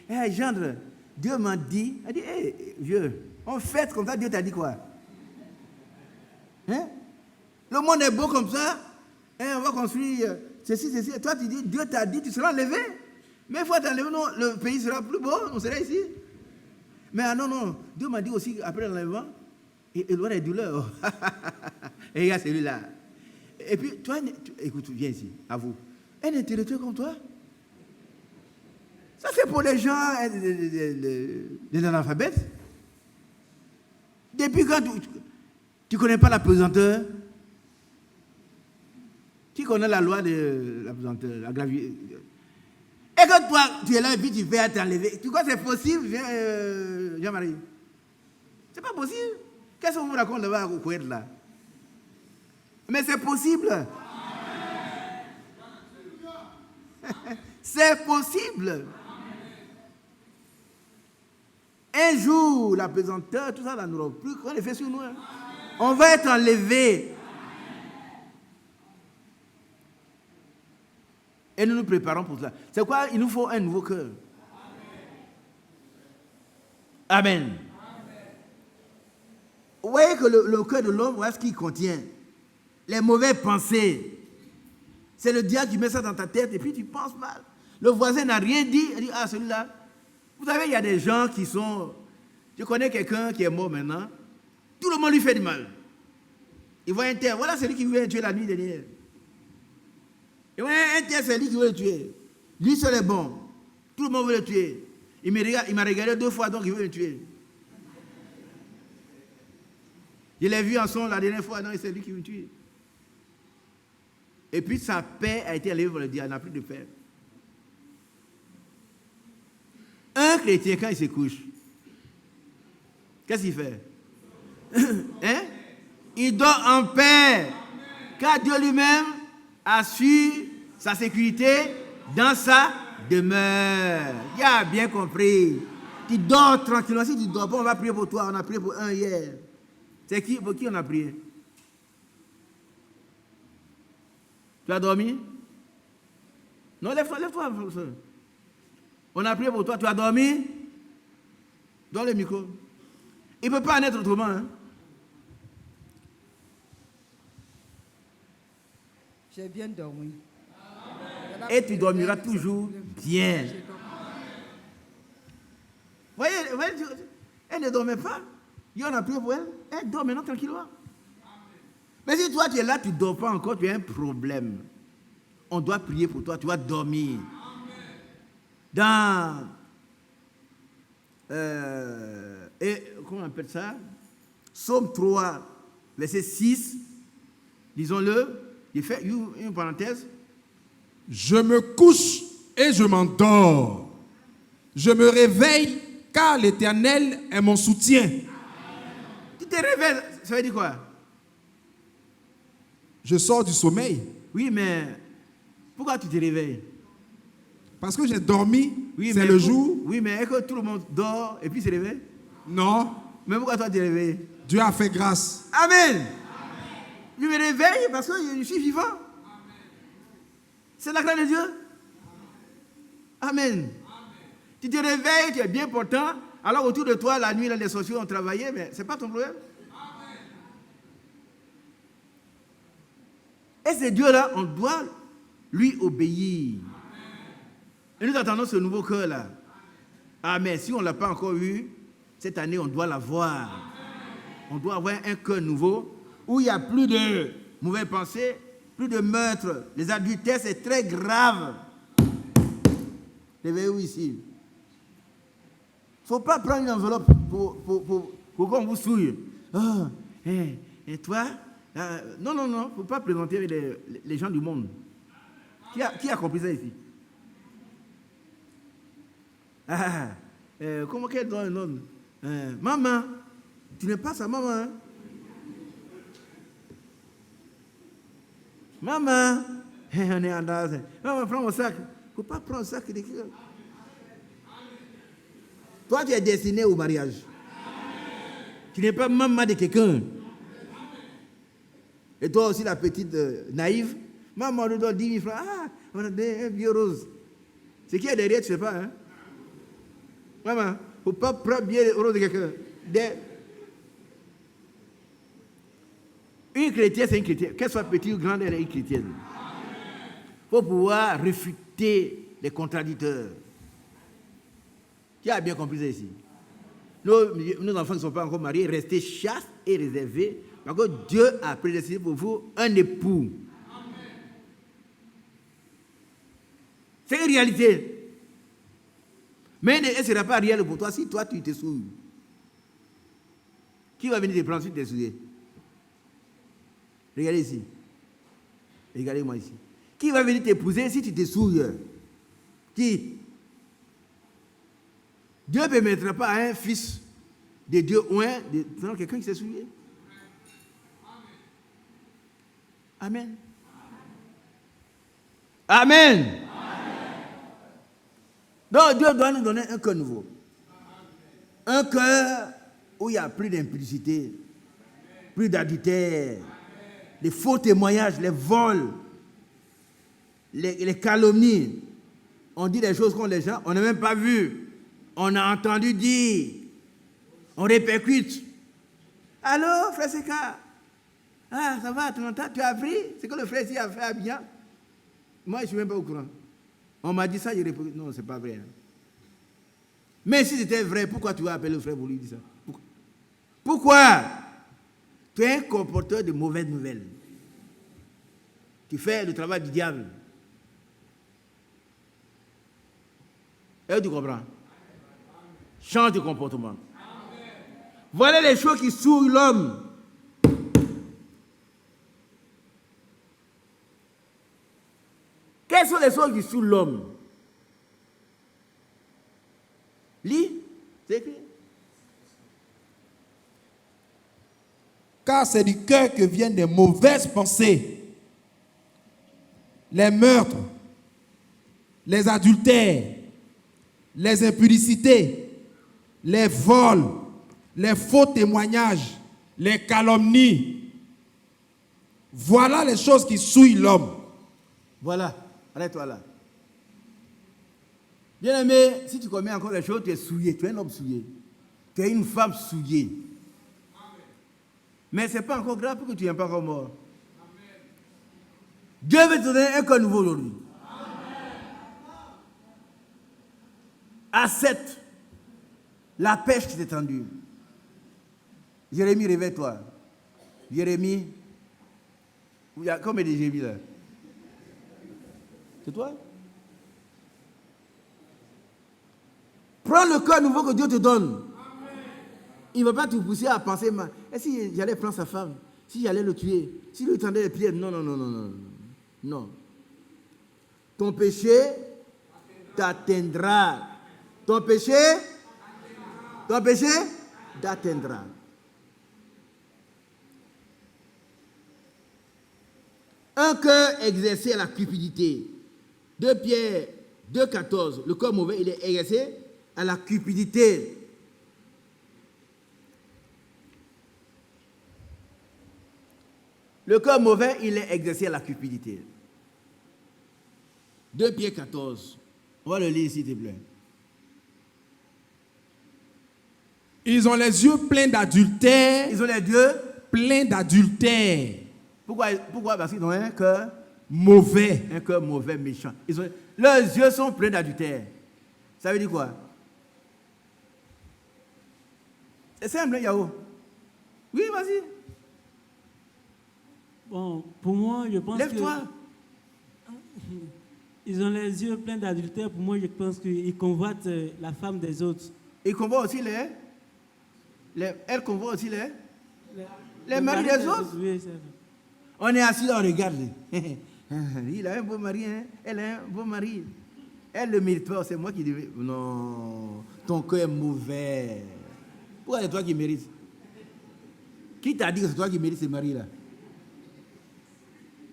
Hey, gendre, Dieu m'a dit, il a dit, hey, vieux, on fête comme ça, Dieu t'a dit quoi? Hein? Le monde est beau comme ça, hein, on va construire ceci. Toi, tu dis, Dieu t'a dit, tu seras enlevé. Mais il faut t'enlever, non, le pays sera plus beau, on sera ici. Mais ah, non, Dieu m'a dit aussi, après l'enlèvement, il doit des douleurs. Et regarde celui-là. Et puis, toi, écoute, viens ici, à vous. Un intellectuel comme toi, ça c'est pour les gens, les analphabètes. Depuis quand tu ne connais pas la pesanteur? Qui connaît la loi de la pesanteur, la gravité? Et quand toi, tu es là et puis tu vas t'enlever, tu crois que c'est possible, Jean-Marie? C'est pas possible. Qu'est-ce qu'on vous raconte là-bas au Koweït là? Mais c'est possible. C'est possible. Un jour, la pesanteur, tout ça, là, nous n'aurons plus qu'un effet sur nous. Hein. On va être enlevé. Et nous nous préparons pour cela. C'est quoi? Il nous faut un nouveau cœur. Amen. Vous voyez que le cœur de l'homme, voilà ce qu'il contient. Les mauvaises pensées. C'est le diable qui met ça dans ta tête et puis tu penses mal. Le voisin n'a rien dit. Il dit, ah, celui-là. Vous savez, il y a des gens qui sont... Je connais quelqu'un qui est mort maintenant. Tout le monde lui fait du mal. Il voit un tel. Voilà celui qui veut le tuer la nuit dernière. Il voit un tel, c'est lui qui veut le tuer. Lui seul est bon. Tout le monde veut le tuer. Il m'a regardé 2 fois, donc il veut le tuer. Je l'ai vu en son la dernière fois, non, c'est lui qui veut le tuer. Et puis sa paix a été enlevée par le diable, il n'a plus de paix. Un chrétien, quand il se couche, qu'est-ce qu'il fait? Hein? Il dort en paix. Car Dieu lui-même assure sa sécurité dans sa demeure. Il a bien compris. Tu dors tranquillement. Si tu ne dors pas, on va prier pour toi. On a prié pour un hier. C'est qui? Pour qui on a prié? Tu as dormi? Non, lève-toi, lève-toi. On a prié pour toi. Tu as dormi? Donne le micro. Il ne peut pas en être autrement. Hein? J'ai bien dormi. Et tu dormiras toujours bien. Voyez, elle ne dormait pas. Il y en a prié pour elle. Elle dort maintenant tranquillement. Mais si toi tu es là, tu ne dors pas encore, tu as un problème. On doit prier pour toi, tu vas dormir. Dans... comment on appelle ça? Psaume 3, verset 6. Disons-le. Il fait une parenthèse. Je me couche et je m'endors. Je me réveille car l'Éternel est mon soutien. Tu te réveilles, ça veut dire quoi? Je sors du sommeil. Oui, mais pourquoi tu te réveilles? Parce que j'ai dormi, oui, c'est le jour. Oui, mais est-ce que tout le monde dort et puis se réveille? Non. Mais pourquoi toi tu te réveilles? Dieu a fait grâce. Amen. Je me réveille parce que je suis vivant. C'est la grâce de Dieu. Amen. Tu te réveilles, tu es bien portant. Alors autour de toi, la nuit, là, les sociaux ont travaillé, mais ce n'est pas ton problème. Et ce Dieu-là, on doit lui obéir. Et nous attendons ce nouveau cœur-là. Amen. Si on ne l'a pas encore eu, cette année, on doit l'avoir. On doit avoir un cœur nouveau où il n'y a plus de mauvaises pensées, plus de meurtres. Les adultères, c'est très grave. Réveillez-vous ici. Il ne faut pas prendre une enveloppe pour qu'on vous souille. Oh, et toi? Non, il ne faut pas présenter les gens du monde. Qui a compris ça ici? Comment qu'elle donne un nom? Maman, tu n'es pas sa maman. Hein? Maman, on est en danger. Maman, prends mon sac. Il ne faut pas prendre le sac de quelqu'un. Toi, tu es destiné au mariage. Tu n'es pas maman de quelqu'un. Et toi aussi, la petite naïve. Maman, on nous donne 10 000 francs. Ah, on a un vieux rose. Ce qui est derrière, tu ne sais pas. Hein? Maman, il ne faut pas prendre bien le rose de quelqu'un. Une chrétienne, c'est une chrétienne. Qu'elle soit petite ou grande, elle est une chrétienne. Il faut pouvoir réfuter les contradicteurs. Qui a bien compris ça ici? Nos enfants ne sont pas encore mariés, restez chastes et réservés, parce que Dieu a prédestiné pour vous un époux. C'est une réalité. Mais elle ne sera pas réelle pour toi si toi tu te souilles. Qui va venir te prendre si tu te souilles? Regardez ici. Regardez-moi ici. Qui va venir t'épouser si tu te souilles? Qui? Dieu ne permettra pas à un fils de Dieu ou de quelqu'un qui s'est souillé. Amen. Amen. Donc Dieu doit nous donner un cœur nouveau. Un cœur où il n'y a plus d'impudicité, plus d'adultère, les faux témoignages, les vols, les calomnies. On dit des choses contre les gens, on n'a même pas vu. On a entendu dire. On répercute. Allô, frère Seka? Ah, ça va, tu as appris ce que le frère ici a fait à bien? Moi, je ne suis même pas au courant. On m'a dit ça, je réponds, non, ce n'est pas vrai. Hein. Mais si c'était vrai, pourquoi tu as appelé le frère pour lui dire ça? Pourquoi? Tu es un comporteur de mauvaises nouvelles. Tu fais le travail du diable. Et tu comprends? Change de comportement. Voilà les choses qui souillent l'homme. Quelles sont les choses qui souillent l'homme? Lis, c'est écrit. Car c'est du cœur que viennent des mauvaises pensées, les meurtres, les adultères, les impudicités, les vols, les faux témoignages, les calomnies. Voilà les choses qui souillent l'homme. Voilà, arrête-toi là. Bien-aimé, si tu commets encore les choses, tu es souillé, tu es un homme souillé. Tu es une femme souillée. Mais ce n'est pas encore grave parce que tu n'es pas encore mort. Dieu veut te donner un cœur nouveau aujourd'hui. À 7, la pêche s'est étendue. Jérémie, réveille-toi. Jérémie, il y a combien de Jérémie là? C'est toi? Prends le cœur nouveau que Dieu te donne. Il ne va pas te pousser à penser, et si j'allais prendre sa femme, si j'allais le tuer, si lui tendait les pieds, non, non, non, non, non, non. Ton péché t'atteindra. Ton péché t'atteindra. Un cœur exercé à la cupidité. 2 Pierre 2,14. Le cœur mauvais, il est exercé à la cupidité. Le cœur mauvais, il est exercé à la cupidité. 2 Pierre 14. On va le lire, s'il te plaît. Ils ont les yeux pleins d'adultère. Ils ont les yeux pleins d'adultère. Pourquoi? Parce qu'ils ont un cœur mauvais. Un cœur mauvais, méchant. Leurs yeux sont pleins d'adultère. Ça veut dire quoi? C'est simple, Yahoo. Oui, vas-y. Bon, pour moi, je pense Lève-toi. Ils ont les yeux pleins d'adultère. Pour moi, je pense qu'ils convoitent la femme des autres. Ils convoitent aussi elles convoitent aussi les maris des autres. Oui, c'est vrai. On est assis là, on regarde. Il a un beau mari, hein? Elle a un beau mari. Elle ne le mérite pas, c'est moi qui devais. Non, ton cœur est mauvais. Pourquoi c'est toi qui mérites? Qui t'a dit que c'est toi qui mérites ce mari-là?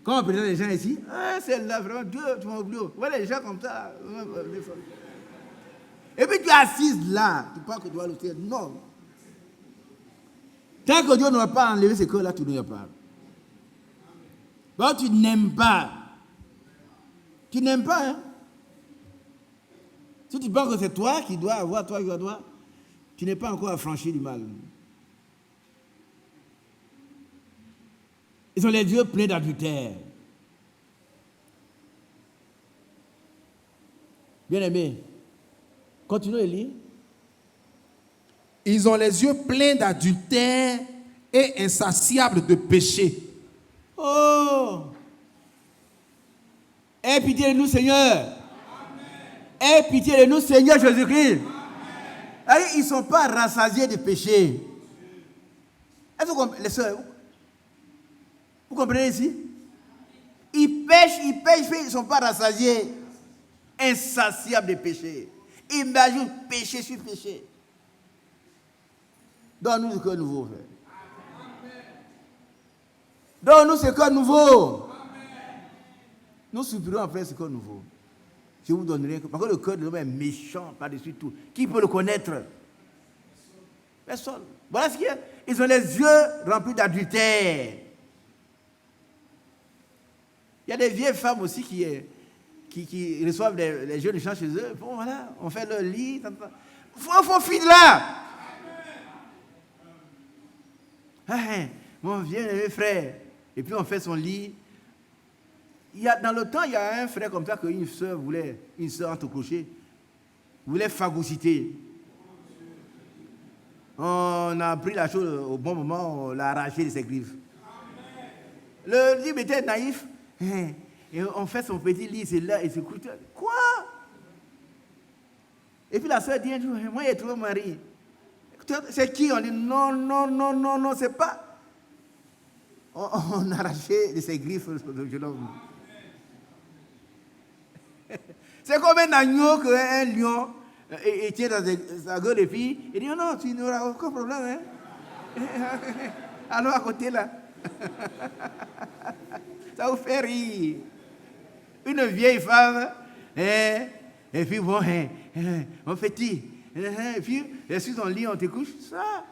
Quand on présente les gens ici, celle-là, vraiment, Dieu, tu m'as oublié. Voilà les gens comme ça. Et puis tu es assise là, tu penses que tu dois le faire. Non. Tant que Dieu n'aura pas enlevé ce cœur-là, tu ne l'auras pas. Bon, tu n'aimes pas. Tu n'aimes pas, hein? Si tu penses que c'est toi qui dois avoir, tu n'es pas encore affranchi du mal. Ils ont les yeux pleins d'adultère. Bien-aimé, continuez à lire. Ils ont les yeux pleins d'adultère et insatiables de péché. Oh! Aie pitié de nous, Seigneur. Aie pitié de nous, Seigneur Jésus-Christ. Ils ne sont pas rassasiés de péché. Est-ce que vous, les soeurs, vous comprenez ici? Ils pêchent, ils ne sont pas rassasiés, insatiables de péché. Ils imaginent péché sur péché. Donne-nous ce cœur nouveau, frère. Donne-nous ce cœur nouveau. Nous soupirons après ce cœur nouveau. Je vous donnerai. Parce que le cœur de l'homme est méchant par-dessus tout. Qui peut le connaître? Personne. Voilà ce qu'il y a. Ils ont les yeux remplis d'adultère. Il y a des vieilles femmes aussi qui reçoivent les jeunes gens chez eux. Bon, voilà, on fait leur lit. Il faut finir là. Mon vieux frère. Et puis on fait son lit. Dans le temps, il y a un frère comme ça qu'une soeur voulait, une soeur entre crochets, voulait phagocyter. On a pris la chose au bon moment, on l'a arraché de ses griffes. Le lit était naïf. Et on fait son petit lit, c'est là, et se couche. Quoi? Et puis la soeur dit un jour, moi j'ai trouvé un mari. C'est qui? On dit non, c'est pas. On a arraché de ses griffes le jeune homme. C'est comme un agneau qu'un lion il tient dans sa gueule et puis il dit non, tu n'auras aucun problème. Hein? Allons à côté là. Ça vous fait rire. Une vieille femme, et puis bon, on fait ti. Et puis, sur ton lit, on te couche. Ça.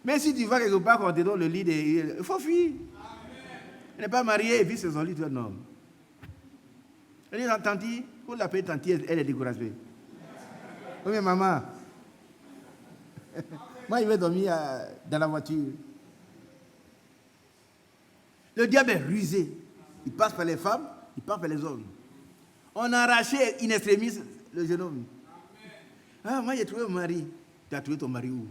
Mais si tu vas quelque part, quand tu es dans le lit, il faut fuir. Elle n'est pas mariée, et puis c'est son lit, tu es un homme. Elle dit, tanti, vous l'appelez tanti, elle est découragée. Oui, mais maman, moi, je vais dormir dans la voiture. Le diable est rusé. Il passe par les femmes, il passe par les hommes. On a arraché in extremis le jeune homme. Ah, moi, j'ai trouvé mon mari. Tu as trouvé ton mari où?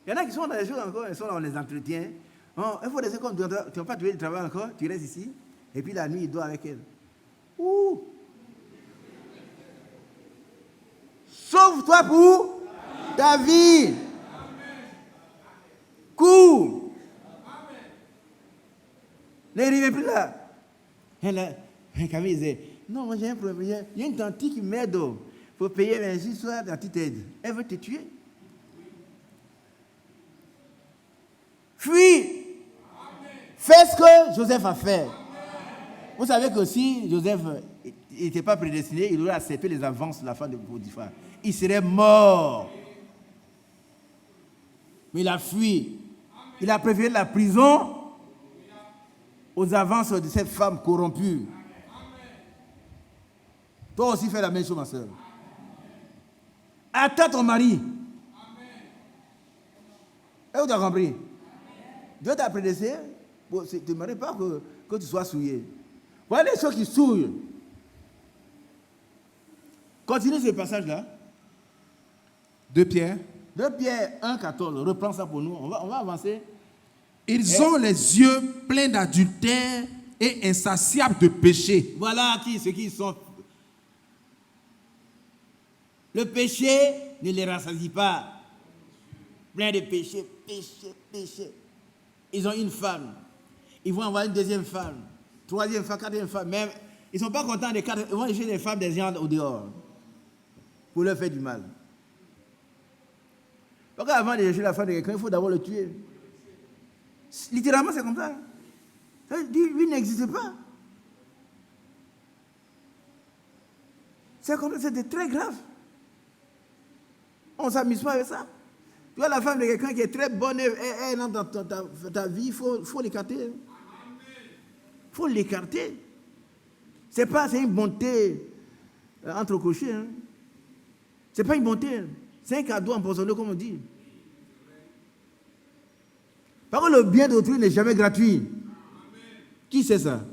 Il y en a qui sont dans les choses encore, ils sont dans les entretiens. Oh, il faut laisser comme tu n'as pas trouvé le travail encore, tu restes ici. Et puis la nuit, il dort avec elle. Ouh! Sauve-toi pour ta vie. Cours. N'arrivez plus là. Camille disait, non, moi j'ai un problème. Il y a une tante qui m'aide. Il faut payer, mais juste toi, la petite aide. Elle veut te tuer. Fuis. Fais ce que Joseph a fait. Vous savez que si Joseph n'était pas prédestiné, il aurait accepté les avances de la femme de Potiphar. Il serait mort. Mais il a fui. Il a préféré la prison aux avances de cette femme corrompue. Toi aussi fais la même chose, ma soeur. Attends ton mari. Est-ce que tu as compris? Dieu t'a prédestiné. Bon, ne te marie pas que tu sois souillé. Voilà les choses qui souillent. Continue ce passage-là. 2 Pierre. 2 Pierre 1, 14. Reprends ça pour nous. On va avancer. Ils ont les yeux pleins d'adultère et insatiables de péché. Voilà ceux qui sont. Le péché ne les rassasie pas. Plein de péché, péché. Ils ont une femme. Ils vont avoir une deuxième femme, troisième femme, quatrième femme. Même, ils ne sont pas contents des quatre. Ils vont chercher des femmes des gens au dehors pour leur faire du mal. Parce qu'avant de chercher la femme de quelqu'un, il faut d'abord le tuer. Littéralement, c'est comme ça. Lui n'existe pas. C'est comme ça, c'était très grave. On ne s'amuse pas avec ça. Tu vois la femme de quelqu'un qui est très bonne, elle entre dans ta vie, il faut l'écarter. Il faut l'écarter. C'est une bonté entrecrochée. Hein. Ce n'est pas une bonté. C'est un cadeau empoisonné, comme on dit. Par contre, le bien d'autrui n'est jamais gratuit. Qui sait ça?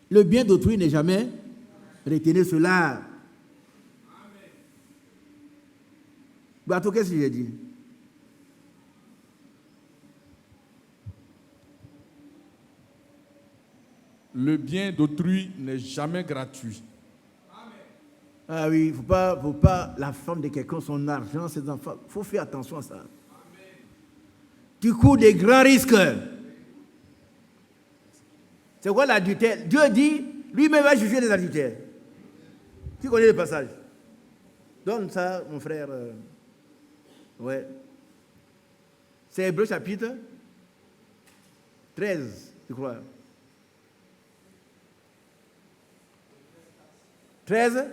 Le bien d'autrui n'est jamais. Retenez cela. Bateau, qu'est-ce que j'ai dit? Le bien d'autrui n'est jamais gratuit. Ah oui, il ne faut pas la femme de quelqu'un, son argent, ses enfants. Il faut faire attention à ça. Tu cours des grands risques. C'est quoi l'adultère? Dieu dit, lui-même va juger les adultères. Qui connaît le passage? Donne ça, mon frère. Ouais. C'est Hébreux chapitre 13, je crois. 13.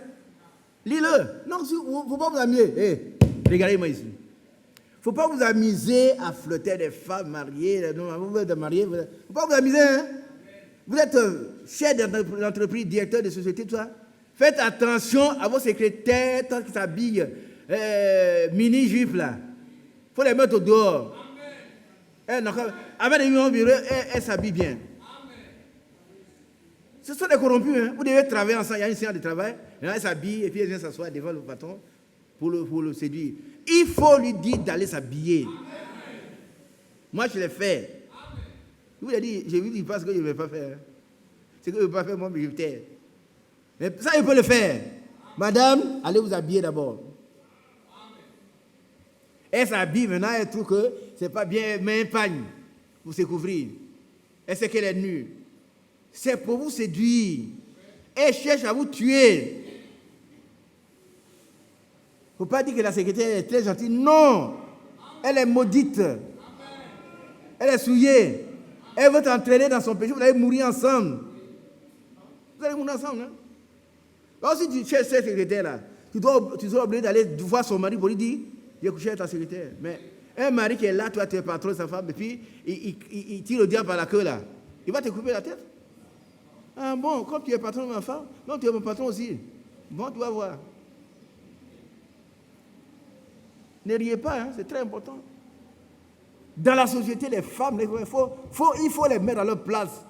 Lis-le. Non, il ne faut pas vous amuser. Regardez-moi ici. Il ne faut pas vous amuser à flotter des femmes mariées. Vous êtes mariés. Il ne faut pas vous amuser. Hein? Vous êtes chef d'entreprise, directeur de société, tout ça. Faites attention à vos secrétaires qui s'habillent mini-jupe là. Il faut les mettre au dehors. Avant de venir au bureau, elles s'habillent bien. Ce sont des corrompus. Hein? Vous devez travailler ensemble. Il y a une séance de travail. Elle s'habille et puis elle vient s'asseoir devant le patron pour le séduire. Il faut lui dire d'aller s'habiller. Moi, je l'ai fait. Je vous ai dit, je vous dis pas ce que je ne vais pas faire. Ce que je ne vais pas faire, moi, mais je vais taire. Mais ça, il peut le faire. Madame, allez vous habiller d'abord. Elle s'habille, maintenant, elle trouve que ce n'est pas bien, mais un pagne pour se couvrir. Elle sait qu'elle est nue. C'est pour vous séduire. Elle cherche à vous tuer. Il ne faut pas dire que la secrétaire est très gentille. Non. Elle est maudite. Elle est souillée. Elle veut t'entraîner dans son péché. Vous allez mourir ensemble. Vous allez mourir ensemble. Hein? Alors si tu cherches cette secrétaire-là, tu dois obligé d'aller voir son mari pour lui dire, j'ai couché avec ta secrétaire. Mais un mari qui est là, toi tu es patron de sa femme, et puis il tire le diable par la queue là. Il va te couper la tête. Ah bon, comme tu es patron de ma femme, non, tu es mon patron aussi. Bon, tu vas voir. Ne riez pas, hein, c'est très important. Dans la société, les femmes, il faut les mettre à leur place.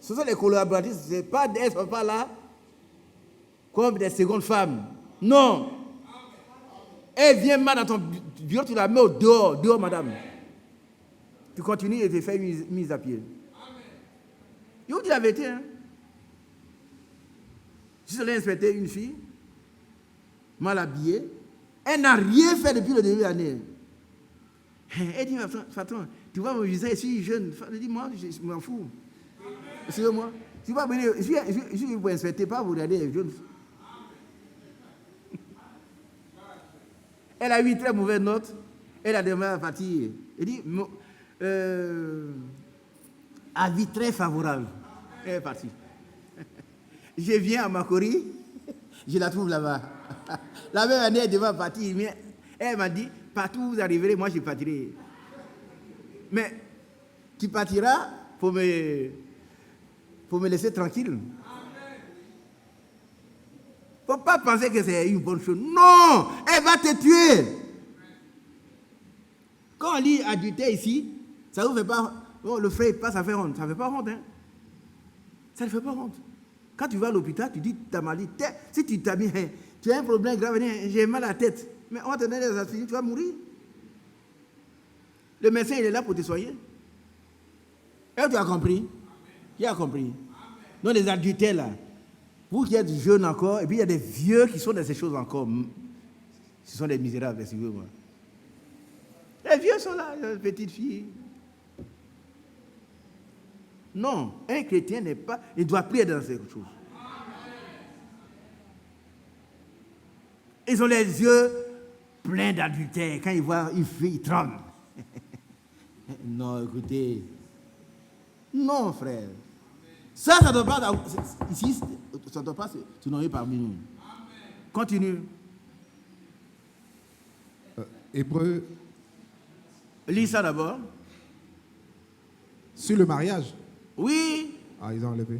Ce sont les collaboratrices, elles ne sont pas là comme des secondes femmes. Non. Elle vient mal dans ton bureau, tu la mets au dehors, madame. Tu continues et tu fais une mise à pied. Je vous dis la vérité. Hein? Je suis allé inspecter une fille, mal habillée. Elle n'a rien fait depuis le début de l'année. Elle dit, Fatron, tu vois mon visage, je suis jeune. Elle dit, moi, je m'en fous. Excusez-moi. Je ne vous inspecter pas, vous regardez les jeunes. Elle a eu une très mauvaise note. Elle a demandé à partir. Elle dit, avis très favorable. Elle est partie. Je viens à Makori, je la trouve là-bas. La même année, elle devait partir. Mais elle m'a dit, partout où vous arriverez, moi je partirai. Mais tu partiras pour me laisser tranquille. Il ne faut pas penser que c'est une bonne chose. Non, elle va te tuer. Quand on lit adultère ici, ça ne vous fait pas... Oh, le frère pas, ça fait honte. Ça ne fait pas honte. Hein? Ça ne fait pas honte. Quand tu vas à l'hôpital, tu dis, tu as mal. Si tu t'habilles, tu as un problème grave, j'ai mal à la tête. Mais on va te donner des aspirines, tu vas mourir. Le médecin, il est là pour te soigner. Et tu as compris? Qui a compris? Donc les adultères là, vous qui êtes jeunes encore, et puis il y a des vieux qui sont dans ces choses encore. Ce sont des misérables, excusez-moi. Les vieux sont là, les petites filles. Non, un chrétien n'est pas, il doit prier dans ces choses. Ils ont les yeux pleins d'adultère. Quand ils voient une fille, ils tremblent. Non, écoutez. Non, frère. Ça ne doit pas... Ici, ça ne doit pas se nommer parmi nous. Continue. Hébreu. Lis ça d'abord. Sur le mariage. Oui. Ah, ils ont enlevé.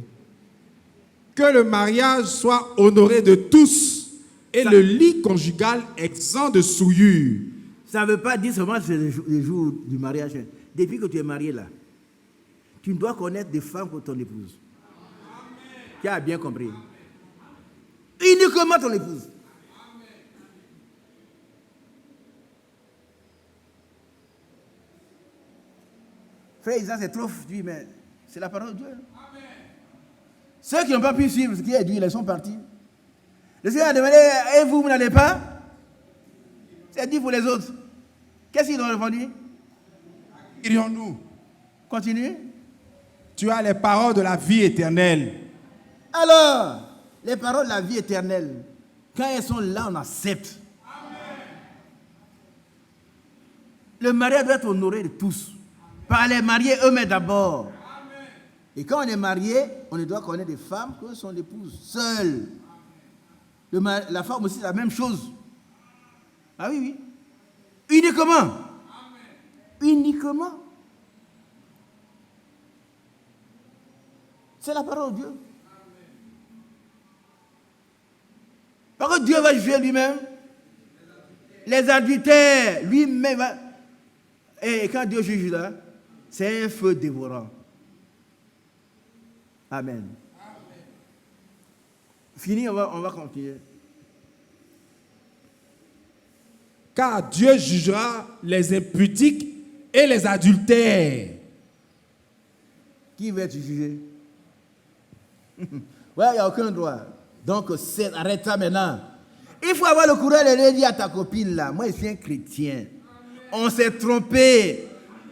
Que le mariage soit honoré de tous et le lit conjugal exempt de souillure. Ça ne veut pas dire seulement que c'est le jour du mariage. Depuis que tu es marié là, tu dois connaître des femmes pour ton épouse. Qui a bien compris. Uniquement ton épouse. Frère Isaac, c'est trop dit, mais c'est la parole de Dieu. Amen. Ceux qui n'ont pas pu suivre ce qui est dit, ils sont partis. Le Seigneur a demandé, et vous n'allez pas? C'est dit pour les autres. Qu'est-ce qu'ils ont répondu? Irions-nous. Continue. Tu as les paroles de la vie éternelle. Alors, les paroles de la vie éternelle, quand elles sont là, on accepte. Amen. Le mariage doit être honoré de tous. Par les mariés eux-mêmes d'abord. Amen. Et quand on est marié, on ne doit connaître des femmes que son épouse seule. La femme aussi, c'est la même chose. Ah oui, oui. Uniquement. Amen. Uniquement. C'est la parole de Dieu. Amen. Parce que Dieu va juger lui-même. Les adultères, lui-même va... Et quand Dieu juge là, c'est un feu dévorant. Amen. Fini, on va continuer. Car Dieu jugera les impudiques et les adultères. Qui va être jugé? Ouais, il n'y a aucun droit. Donc, arrête ça maintenant. Il faut avoir le courage de dire à ta copine là, moi je suis un chrétien. On s'est trompé.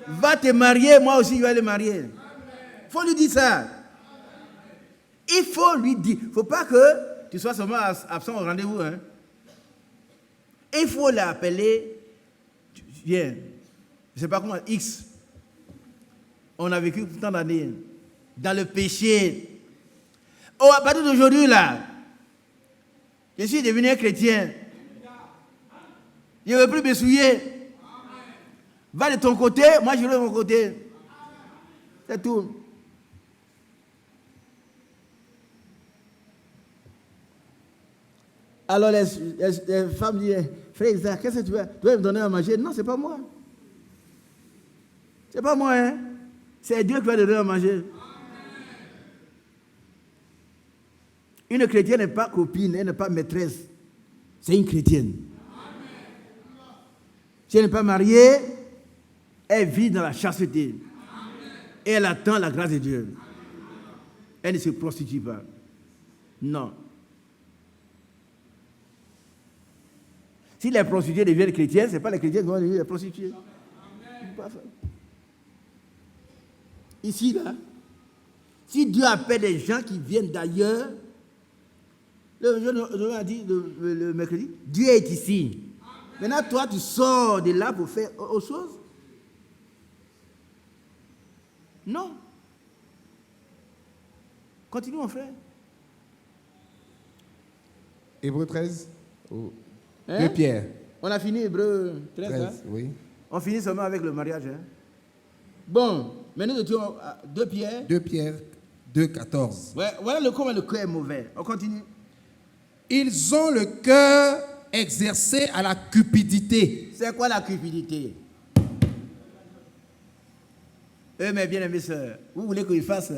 Va te marier, moi aussi je vais le marier. Il faut lui dire ça. Il faut lui dire. Il ne faut pas que tu sois seulement absent au rendez-vous. Hein. Il faut l'appeler. Viens. Je ne sais pas comment. X. On a vécu tant d'années dans le péché. Oh, à partir d'aujourd'hui, là, je suis devenu un chrétien. Je ne veux plus me souiller. Va de ton côté, moi je vais de mon côté. C'est tout. Alors les femmes disent, frère Isaac, qu'est-ce que tu veux? Tu veux me donner à manger? Non, c'est pas moi. C'est pas moi, hein. C'est Dieu qui va te donner à manger. Une chrétienne n'est pas copine, elle n'est pas maîtresse. C'est une chrétienne. Si elle n'est pas mariée, elle vit dans la chasteté. Et elle attend la grâce de Dieu. Elle ne se prostitue pas. Non. Si les prostituées deviennent chrétiennes, ce n'est pas les chrétiens qui vont devenir les prostituées. Ici, là, si Dieu appelle des gens qui viennent d'ailleurs, je l'ai dit le mercredi, Dieu est ici. Maintenant, toi, tu sors de là pour faire autre chose? Non. Continue, mon frère. Hébreux 13. Hein? 2 Pierre. On a fini Hébreux 13, 13, hein? oui. On finit seulement avec le mariage. Hein? Bon, maintenant nous tournons à 2 Pierre. 2 Pierre 2, 14. Ouais, voilà comment le cœur est mauvais. On continue. Ils ont le cœur exercé à la cupidité. C'est quoi la cupidité? Mes bien-aimés sœurs, vous voulez qu'il fasse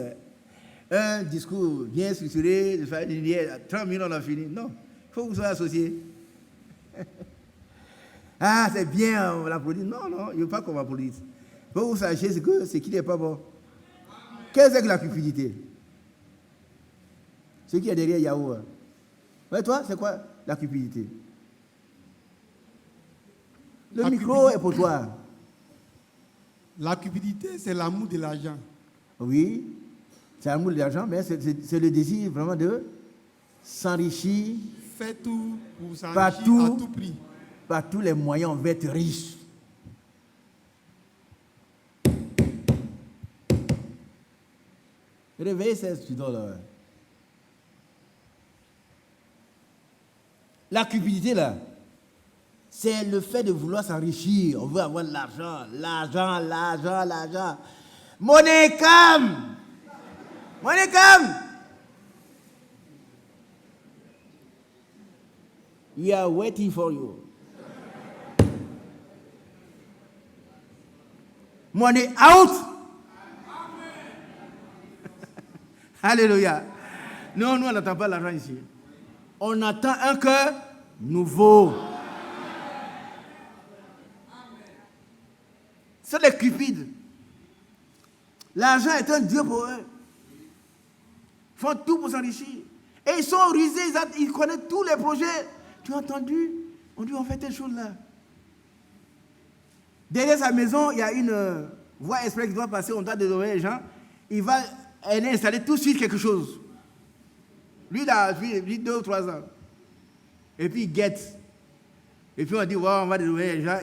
un discours bien structuré, de faire une lumière, 30 minutes on a fini? Non, il faut que vous soyez associés. Ah, c'est bien, on l'applaudit. Non, non, il ne veut pas qu'on m'applaudisse. Il faut que vous sachiez ce qui n'est pas bon. Qu'est-ce que la cupidité? Ce qui est derrière Yahweh. Ouais, toi, c'est quoi la cupidité? Le micro est pour toi. La cupidité, c'est l'amour de l'argent. Oui, c'est l'amour de l'argent, mais c'est le désir vraiment de s'enrichir. Fais tout pour s'enrichir Partout. à tout prix. Par tous les moyens, on veut être riche. Réveillez ces studios-là. La cupidité, là, c'est le fait de vouloir s'enrichir. On veut avoir de l'argent, l'argent, l'argent, l'argent. Money come! Money come! We are waiting for you. Money out! Alléluia. Non, nous, on n'attend pas l'argent ici. On attend un cœur nouveau. C'est les cupides. L'argent est un dieu pour eux. Ils font tout pour s'enrichir. Et ils sont rusés, ils connaissent tous les projets. Tu as entendu? On dit on fait telle chose là. Derrière sa maison, il y a une voie express qui doit passer, on doit dédommager les gens. Il va aller installer tout de suite quelque chose. Lui, il a 2 ou 3 ans. Et puis il guette. Et puis on dit, wow, on va dédommager les gens.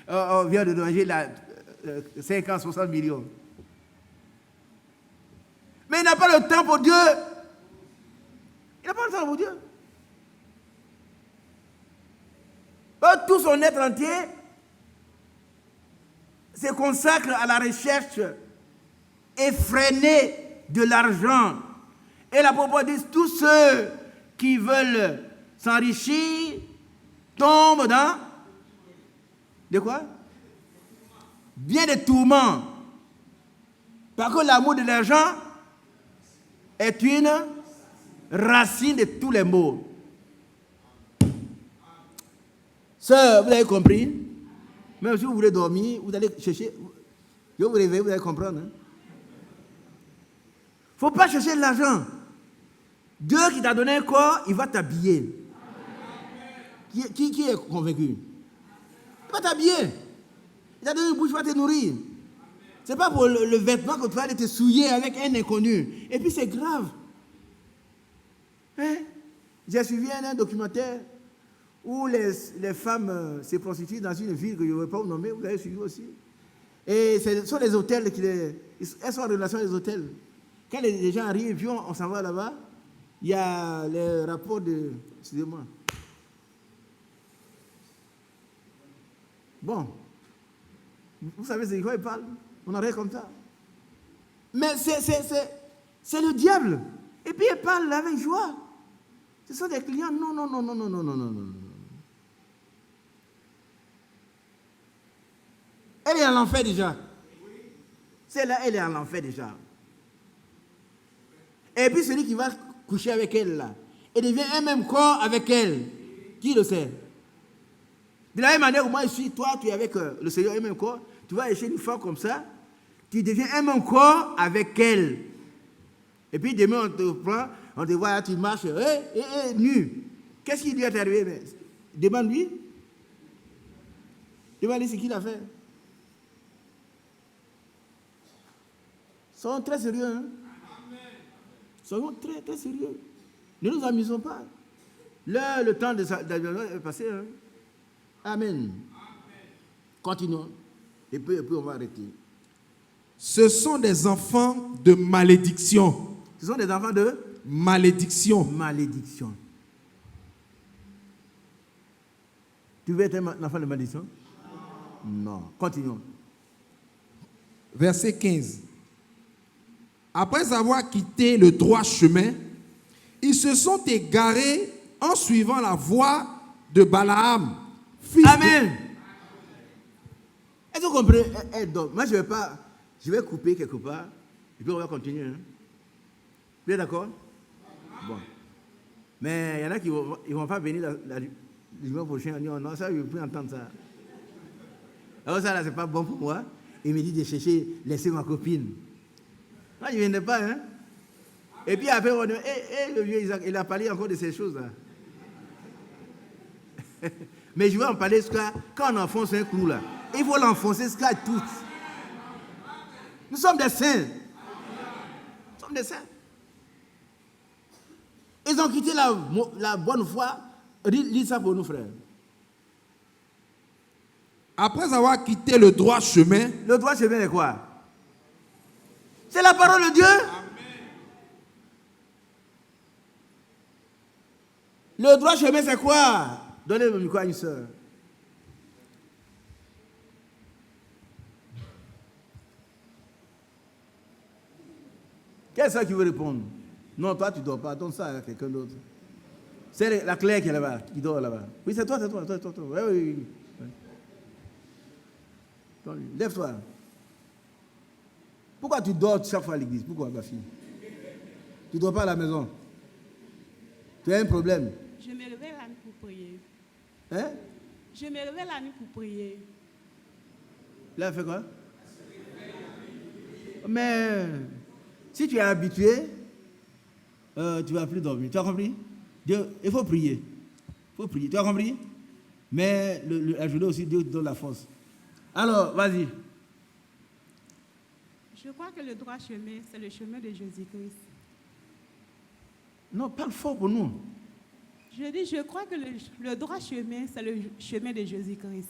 On vient de dédommager 50, 60 millions. Mais il n'a pas le temps pour Dieu. Il n'a pas le temps pour Dieu. Tout son être entier se consacre à la recherche effrénée de l'argent. Et la parole dit, tous ceux qui veulent s'enrichir tombent dans... De quoi? Bien des tourments. Parce que l'amour de l'argent est une racine de tous les maux. Sœur, vous avez compris? Même si vous voulez dormir, vous allez chercher. Je vais vous réveiller, vous allez comprendre. Il ne faut pas chercher de l'argent. Dieu qui t'a donné un corps, il va t'habiller. Qui est convaincu? Il va t'habiller. Il t'a donné une bouche, il va te nourrir. Ce n'est pas pour le vêtement que tu vas aller te souiller avec un inconnu. Et puis c'est grave. Hein? J'ai suivi un documentaire où les femmes se prostituent dans une ville que je ne vais pas vous nommer, vous avez suivi aussi. Et ce sont les hôtels elles sont en relation avec les hôtels. Quand les gens arrivent, puis on s'en va là-bas, il y a les rapports de... Excusez-moi. Bon. Vous savez c'est de quoi ils parlent? On arrête comme ça. Mais c'est le diable. Et puis ils parlent avec joie. Ce sont des clients. Non, non, non, non, non, non, non, non, non. Elle est en enfer déjà. Celle-là, elle est en enfer déjà. Et puis celui qui va coucher avec elle là, et devient un même corps avec elle. Qui le sait? De la même manière, moi je suis, toi, tu es avec le Seigneur, un même corps, tu vas chez une femme comme ça, tu deviens un même corps avec elle. Et puis demain, on te prend, on te voit, tu marches, nu. Qu'est-ce qui lui est arrivé? Demande-lui. Demande-lui ce qu'il a fait. Soyons très sérieux. Hein? Soyons très, très sérieux. Ne nous amusons pas. Là, le temps est passé. Hein? Amen. Continuons. Et puis on va arrêter. Ce sont des enfants de malédiction. Ce sont des enfants de malédiction. Malédiction. Tu veux être un enfant de malédiction? Non. Continuons. Verset 15. Après avoir quitté le droit chemin, ils se sont égarés en suivant la voie de Balaam, fils Amen. Est-ce que vous comprenez? Donc, moi, je vais couper quelque part, et puis on va continuer. Hein? Vous êtes d'accord? Bon. Mais il y en a qui ne vont pas venir le dimanche prochain. On dit, non, ça, je ne veux plus entendre ça. Alors ça, là, ce n'est pas bon pour moi. Il me dit de chercher, laisser ma copine. Moi, je ne viendrai pas. Hein? Et puis après, on dit, le vieux Isaac, il a parlé encore de ces choses-là. Mais je vais en parler quand on enfonce un clou là. Il faut l'enfoncer jusqu'à tout. Nous sommes des saints. Nous sommes des saints. Ils ont quitté la bonne foi. Lis ça pour nous, frères. Après avoir quitté le droit chemin. Le droit chemin est quoi? C'est la parole de Dieu. Amen. Le droit chemin, c'est quoi? Donnez le micro à une soeur. Quelle soeur qui veut répondre? Non, toi, tu ne dors pas. Donne ça à quelqu'un d'autre. C'est la Claire qui est là-bas, qui dort là-bas. Oui, c'est toi. Oui. Lève-toi. Pourquoi tu dors chaque fois à l'église? Pourquoi, ma fille? Tu ne dors pas à la maison? Tu as un problème? Je me réveille la nuit pour prier. Hein? Je me réveille la nuit pour prier. Là, elle fait quoi? Mais si tu es habitué, tu ne vas plus dormir. Tu as compris? Dieu, il faut prier. Il faut prier. Tu as compris? Mais la journée aussi, Dieu donne la force. Alors, vas-y. Je crois que le droit chemin, c'est le chemin de Jésus-Christ. Non, parle fort pour nous. Je crois que le droit chemin, c'est le chemin de Jésus-Christ.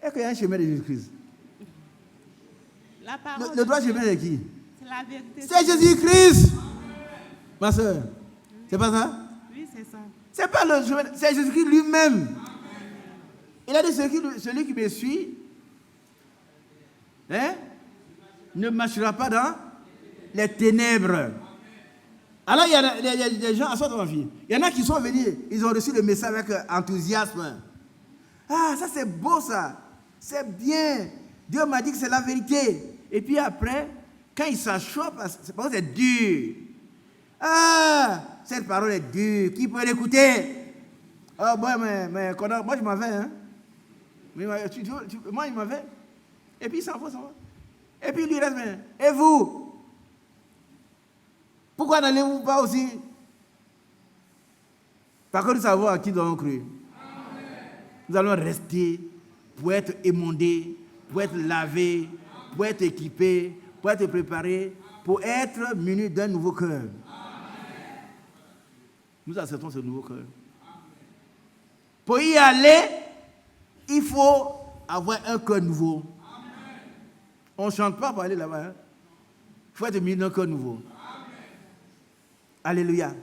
Est-ce qu'il y a un chemin de Jésus-Christ? La parole le droit chemin, c'est qui? C'est la vérité. C'est Jésus-Christ. Ma soeur, c'est pas ça? Oui, c'est ça. C'est pas le chemin, c'est Jésus-Christ lui-même. Il a dit, celui qui me suit, ne marchera pas dans les ténèbres. Alors, il y a des gens, attends ma fille, il y en a qui sont venus, ils ont reçu le message avec enthousiasme. Ah, ça c'est beau ça, c'est bien. Dieu m'a dit que c'est la vérité. Et puis après, quand ils s'achoppent, c'est parce que c'est dur. Ah, cette parole est dure, qui peut l'écouter? Ah, bon, mais moi je m'en vais, hein. Moi, il m'en vais. Et puis il s'en va. Et puis lui reste, et vous? Pourquoi n'allez-vous pas aussi? Par contre, savoir à qui nous avons cru. Nous allons rester pour être émondés, pour être lavés, pour être équipés, pour être préparés, pour être munis d'un nouveau cœur. Nous acceptons ce nouveau cœur. Pour y aller, il faut avoir un cœur nouveau. On ne chante pas pour aller là-bas. Hein? Il faut être muni d'un cœur nouveau. Alléluia.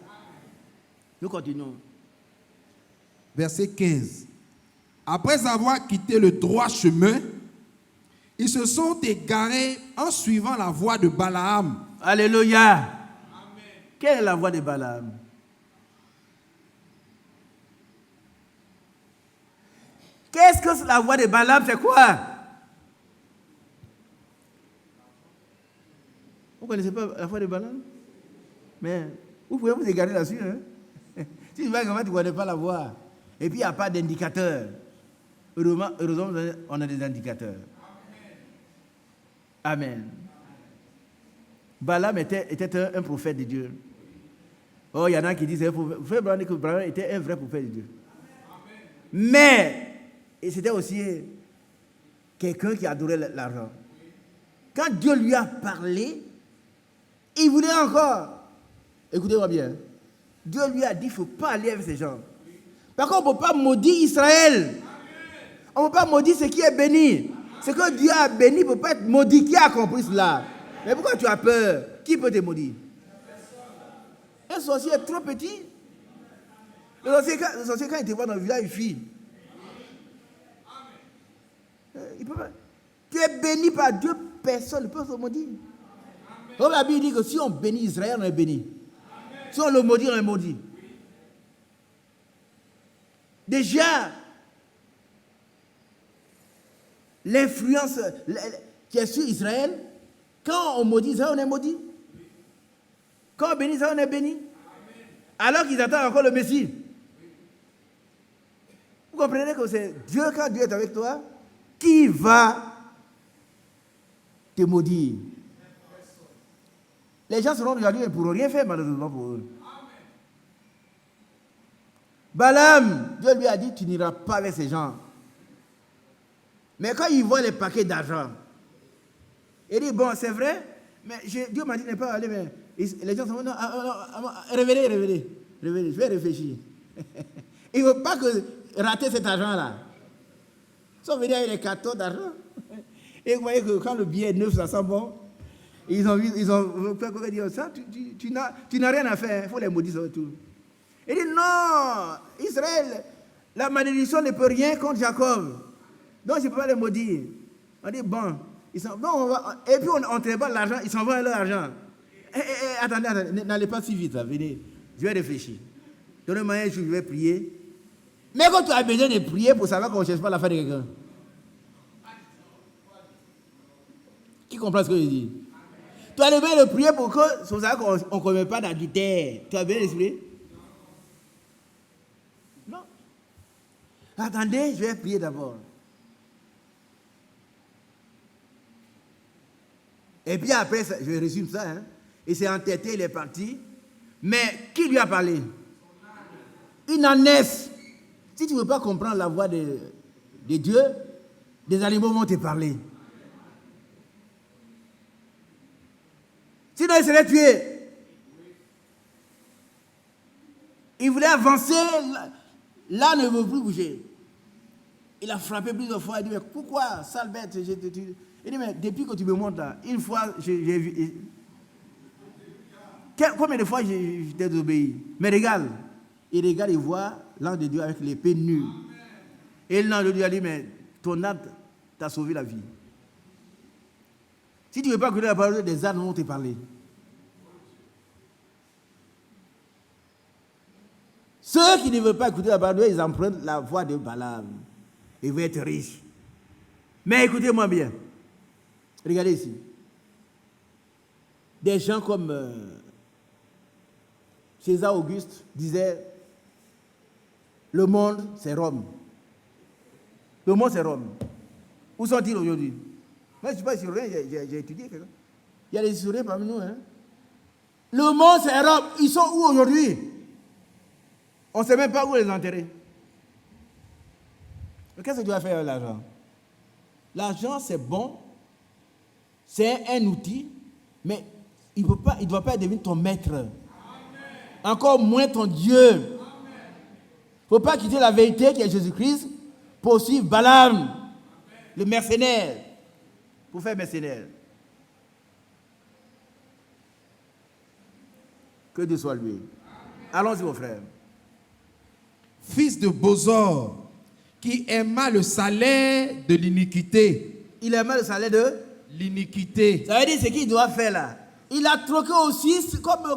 Nous continuons. Verset 15. Après avoir quitté le droit chemin, ils se sont égarés en suivant la voie de Balaam. Alléluia. Amen. Quelle est la voie de Balaam? Qu'est-ce que la voie de Balaam, c'est quoi? Vous ne connaissez pas la voie de Balaam? Mais vous pouvez vous égarer là-dessus. Hein? Si tu vois comment tu ne connais pas la voie. Et puis il n'y a pas d'indicateur. Heureusement, on a des indicateurs. Amen. Balaam était un prophète de Dieu. Oh, il y en a qui disent que Balaam était un vrai prophète de Dieu. Mais c'était aussi quelqu'un qui adorait l'argent. Quand Dieu lui a parlé, il voulait encore. Écoutez-moi bien. Dieu lui a dit, il ne faut pas aller avec ces gens. Par contre, on ne peut pas maudire Israël. On ne peut pas maudire ce qui est béni. Ce que Dieu a béni ne peut pas être maudit. Qui a compris cela? Mais pourquoi tu as peur? Qui peut te maudire? Un sorcier est trop petit. Le sorcier, quand il te voit dans le village, il fuit. Il peut pas. Tu es béni par Dieu, personne ne peut se maudire. Donc la Bible dit que si on bénit Israël, on est béni. Si on le maudit, on est maudit. Déjà, l'influence qui est sur Israël, quand on maudit Israël, on est maudit. Quand on bénit Israël, on est béni. Alors qu'ils attendent encore le Messie. Vous comprenez que c'est Dieu, quand Dieu est avec toi, qui va te maudire. Les gens seront aujourd'hui et ne pourront rien faire malheureusement pour eux. Balaam, Dieu lui a dit, tu n'iras pas avec ces gens. Mais quand il voit les paquets d'argent, il dit, bon, c'est vrai, mais Dieu m'a dit de ne pas aller, mais les gens sont non, révélez, je vais réfléchir. Il ne veut pas rater cet argent-là. Ils sont venus avec les cartons d'argent. Et vous voyez que quand le billet est neuf, ça sent bon. Ils ont dit, ça, tu n'as rien à faire, il faut les maudire sur tout. Il dit, non, Israël, la malédiction ne peut rien contre Jacob. Donc je ne peux pas les maudire. On dit, bon, et puis on débat l'argent, ils s'en vont avec leur argent. Attendez, n'allez pas si vite, là, venez, je vais réfléchir. Donnez-moi un jour, je vais prier. Mais quand tu as besoin de prier pour savoir qu'on ne cherche pas la fin de quelqu'un. Qui comprend ce que je dis? Tu as besoin de prier pour que, sur ça qu'on ne commet pas d'adultère. Tu as besoin d'expliquer? Non. Attendez, je vais prier d'abord. Et puis après, je résume ça, hein. Il s'est entêté, il est parti. Mais qui lui a parlé? Une ânesse. Si tu ne veux pas comprendre la voix de Dieu, des animaux vont te parler. Sinon, il serait tué. Il voulait avancer, là ne veut plus bouger. Il a frappé plusieurs fois, il dit, mais pourquoi, sale bête, il dit, mais depuis que tu me montres là, une fois, j'ai vu... Combien de fois je t'ai désobéi? Mais regarde, il voit l'ange de Dieu avec l'épée nue. Et l'ange de Dieu a dit, mais ton acte t'a sauvé la vie. Si tu ne veux pas écouter la parole, des ânes vont te parler. Ceux qui ne veulent pas écouter la parole, ils empruntent la voix de Balaam. Ils veulent être riches. Mais écoutez-moi bien. Regardez ici. Des gens comme César Auguste disaient, le monde, c'est Rome. Le monde, c'est Rome. Où sont-ils aujourd'hui? Moi, je ne suis pas historien, j'ai étudié. Il y a des historiens parmi nous. Hein? Le monde, c'est Rome. Ils sont où aujourd'hui? On ne sait même pas où les enterrer. Qu'est-ce que tu vas faire avec l'argent? L'argent, c'est bon. C'est un outil. Mais il ne doit pas devenir ton maître. Amen. Encore moins ton Dieu. Il ne faut pas quitter la vérité qui est Jésus-Christ pour suivre Balaam, Amen, le mercenaire. Pour faire mercenaire. Que Dieu soit lui. Allons-y, mon frère. Fils de Bosor, qui aima le salaire de l'iniquité. Il aima le salaire de l'iniquité. Ça veut dire ce qu'il doit faire là. Il a troqué aussi, comment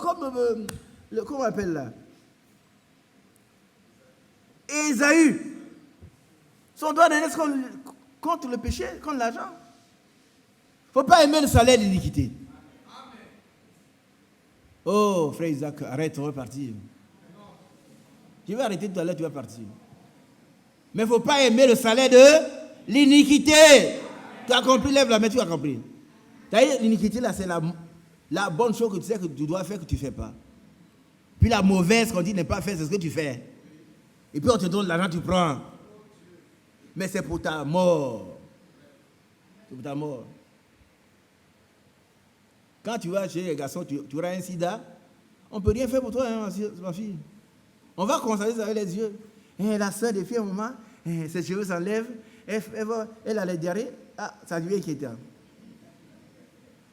on appelle là? Ésaü. Son droit d'aînesse contre le péché, contre l'argent. Il ne faut pas aimer le salaire de l'iniquité. Il ne Oh, frère Isaac, arrête, on va partir. Tu vas arrêter tout à l'heure, tu vas partir. Mais il ne faut pas aimer le salaire de l'iniquité. Tu as compris, lève la main, tu as compris. L'iniquité, là, c'est la bonne chose que tu sais que tu dois faire, que tu ne fais pas. Puis la mauvaise qu'on dit ne pas faire, c'est ce que tu fais. Et puis on te donne l'argent, tu prends. Mais c'est pour ta mort. C'est pour ta mort. Quand tu vas chez les garçons, tu auras un sida. On ne peut rien faire pour toi, hein, ma fille. On va constater ça avec les yeux. Et la soeur des filles, à un moment, ses cheveux s'enlèvent, elle a les diarrhées. Ah, ça devient inquiétant.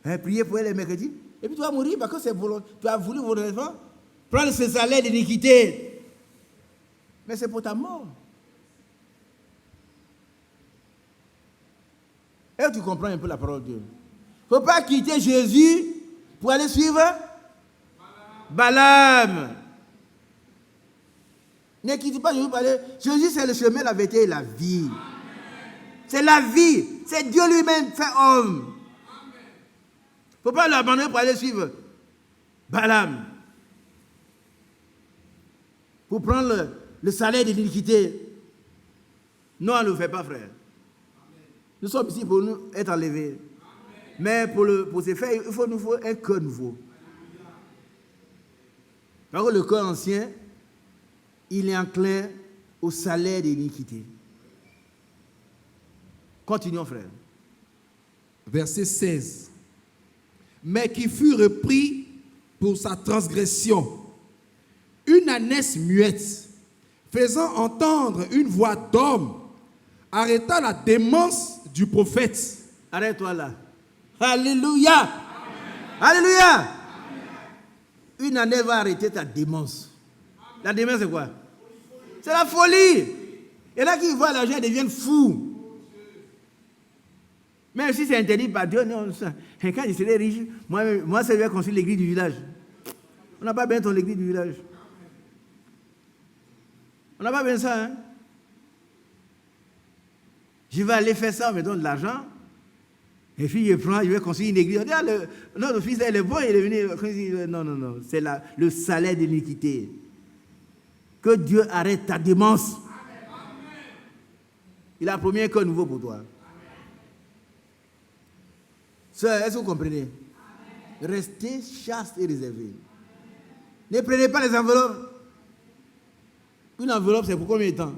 Priez pour elle les mercredis. Et puis tu vas mourir parce que c'est volontaire. Tu as voulu volontairement prendre ce salaire d'iniquité. Mais c'est pour ta mort. Et tu comprends un peu la parole de Dieu. Il ne faut pas quitter Jésus pour aller suivre Balaam. Ne quitte pas Jésus pour aller. Jésus, c'est le chemin, la vérité et la vie. C'est la vie. C'est Dieu lui-même fait homme. Il ne faut pas l'abandonner pour aller suivre Balaam. Pour prendre le salaire de l'iniquité. Non, on ne le fait pas, frère. Nous sommes ici pour nous être enlevés. Mais pour ce faire, il faut un cœur nouveau. Parce que le cœur ancien, il est enclin au salaire de l'iniquité. Continuons, frère. Verset 16. Mais qui fut repris pour sa transgression. Une ânesse muette, faisant entendre une voix d'homme, arrêta la démence du prophète. Arrête-toi là. Alléluia. Amen. Alléluia. Amen. Une année va arrêter ta démence. Amen. La démence, c'est quoi? C'est la folie. Il y en a qui voient l'argent et deviennent fous. Même si c'est interdit par Dieu, non, quand je serai riche, moi, je vais construire l'église du village. On n'a pas besoin de l'église du village. On n'a pas besoin de ça. Hein? Je vais aller faire ça, on me donne de l'argent. Et puis je vais construire une église. On dit, ah, le fils, il est bon, il est venu. Non. C'est le salaire de l'iniquité. Que Dieu arrête ta démence. Il a promis un cœur nouveau pour toi. Sœur, est-ce que vous comprenez? Restez chaste et réservé. Ne prenez pas les enveloppes. Une enveloppe, c'est pour combien de temps?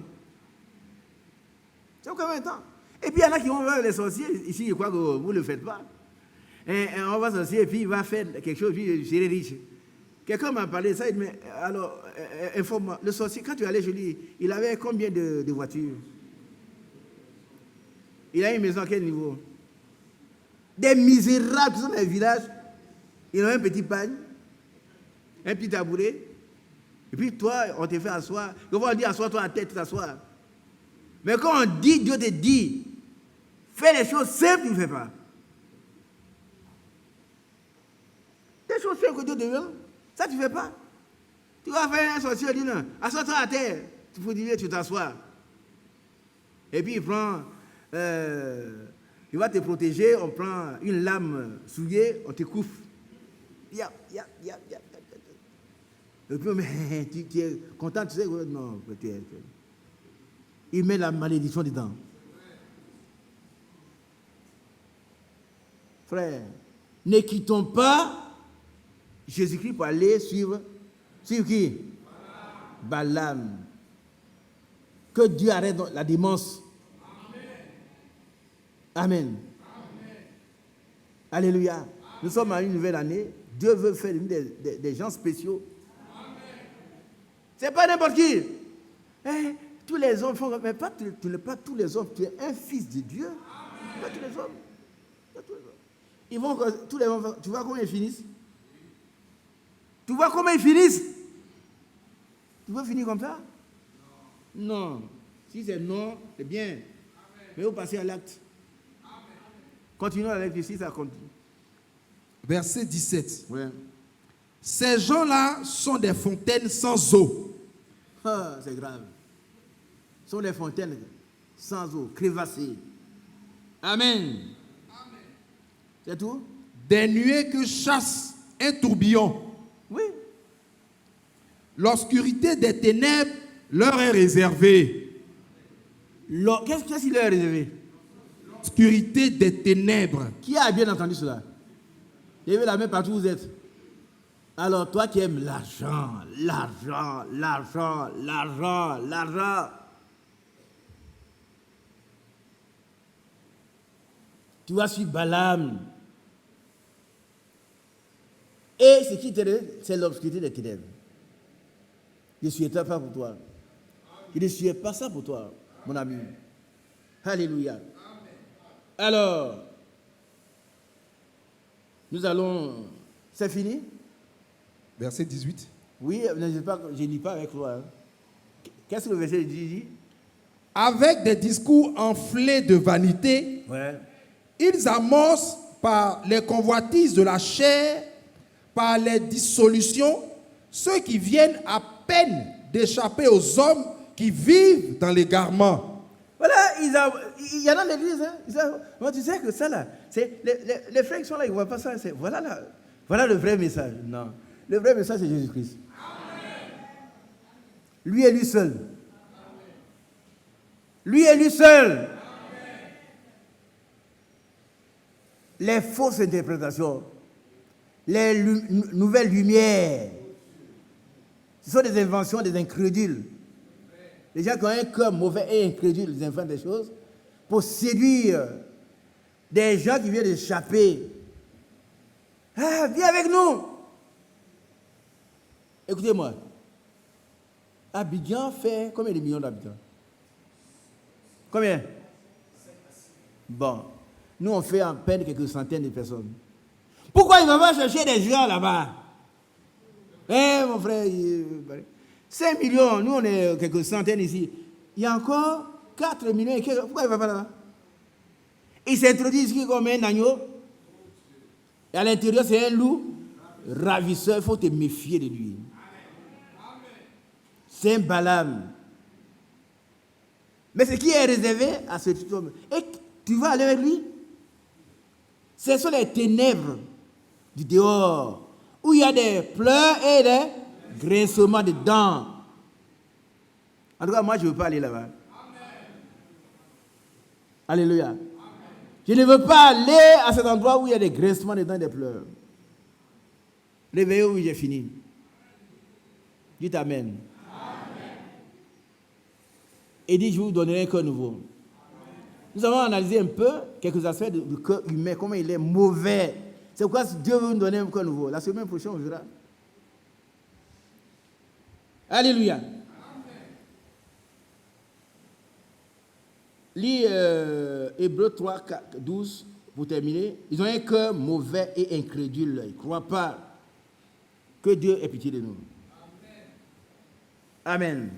C'est pour combien de temps? Et puis il y en a qui vont voir les sorciers. Ici, je crois que vous ne le faites pas. Et on va sorcier et puis il va faire quelque chose, puis je serai riche. Quelqu'un m'a parlé de ça, il dit, mais alors, informe-moi, le sorcier, quand tu allais chez lui, il avait combien de voitures? Il a une maison à quel niveau? Des misérables qui sont dans les villages, ils ont un petit pagne, un petit tabouret, et puis toi, on te fait asseoir. Quand on dit assois-toi à la tête, tu t'assois. Mais quand on dit, Dieu te dit, fais les choses simples, tu ne fais pas. Les choses simples que Dieu te veut, ça tu ne fais pas. Tu vas faire un sorcier, il dit non, assois-toi à terre, tu faut dire, tu t'assois. Et puis il prend, il va te protéger, on prend une lame souillée, on te coupe. Et puis, mais tu es content, tu sais, non, peut-être. Il met la malédiction dedans. Frère, ne quittons pas Jésus-Christ pour aller suivre qui? Balaam. Que Dieu arrête la démence. Amen. Alléluia. Nous sommes à une nouvelle année. Dieu veut faire des gens spéciaux. Ce n'est pas n'importe qui. Tous les hommes font, mais tu n'es pas tous les hommes, tu es un fils de Dieu. Pas tous les hommes. Pas tous les hommes. Ils vont, tous les hommes, tu vois comment ils finissent? Tu vois comment ils finissent? Tu veux finir comme ça? Non. Si c'est non, c'est bien. Mais vous passez à l'acte. Continuons avec ici, ça continue. Verset 17. Ouais. Ces gens-là sont des fontaines sans eau. Ah, c'est grave. Ce sont des fontaines sans eau, crevassées. Amen. C'est tout? Des nuées que chasse un tourbillon. Oui. L'obscurité des ténèbres leur est réservée. Qu'est-ce qu'il leur est réservé? L'obscurité des ténèbres. Qui a bien entendu cela? Levez la main partout où vous êtes. Alors, toi qui aimes l'argent, l'argent, l'argent, l'argent, l'argent. Tu vas suivre Balaam. Et ce qui t'intéresse, c'est l'obscurité des ténèbres. Je ne souhaite pas pour toi. Je ne souhaite pas ça pour toi, mon ami. Alléluia. Alors, nous allons... C'est fini? Verset 18. Oui, je ne lis pas avec toi. Qu'est-ce que le verset dit? Avec des discours enflés de vanité, Ouais. ils amorcent par les convoitises de la chair, par les dissolutions, ceux qui viennent à peine d'échapper aux hommes qui vivent dans l'égarement. Voilà, il y en a dans l'église. Hein, tu sais que ça là, c'est les frères qui sont là, ils ne voient pas ça. Voilà le vrai message. Non. Le vrai message, c'est Jésus-Christ. Lui et lui seul. Lui et lui seul. Les fausses interprétations, les nouvelles lumières, ce sont des inventions des incrédules. Les gens qui ont un cœur mauvais et incrédule, ils inventent des choses pour séduire des gens qui viennent d'échapper. Ah, viens avec nous. Écoutez-moi. Abidjan fait combien de millions d'habitants? Combien? Bon. Nous, on fait en peine quelques centaines de personnes. Pourquoi ils ne vont pas chercher des gens là-bas? Mon frère, 5 millions, nous, on est quelques centaines ici. Il y a encore 4 millions. Pourquoi il ne va pas là-bas? Il s'introduit ici comme un agneau. Et à l'intérieur, c'est un loup ravisseur. Il faut te méfier de lui. C'est un Balaam. Mais ce qui est réservé à ce homme, et tu vas aller avec lui. Ce sont les ténèbres du dehors, où il y a des pleurs et des grincements de dents. En tout cas, moi, je ne veux pas aller là-bas. Alléluia. Je ne veux pas aller à cet endroit où il y a des grincements de dents et des pleurs. Réveillez-vous, j'ai fini. Dites Amen. Et dit, je vous donnerai un cœur nouveau. Nous allons analyser un peu quelques aspects du cœur humain, comment il est mauvais. C'est pourquoi Dieu veut nous donner un cœur nouveau. La semaine prochaine, on verra. Alléluia. Lis Hébreux 3, 12 pour terminer. Ils ont un cœur mauvais et incrédule. Ils ne croient pas que Dieu ait pitié de nous. Amen.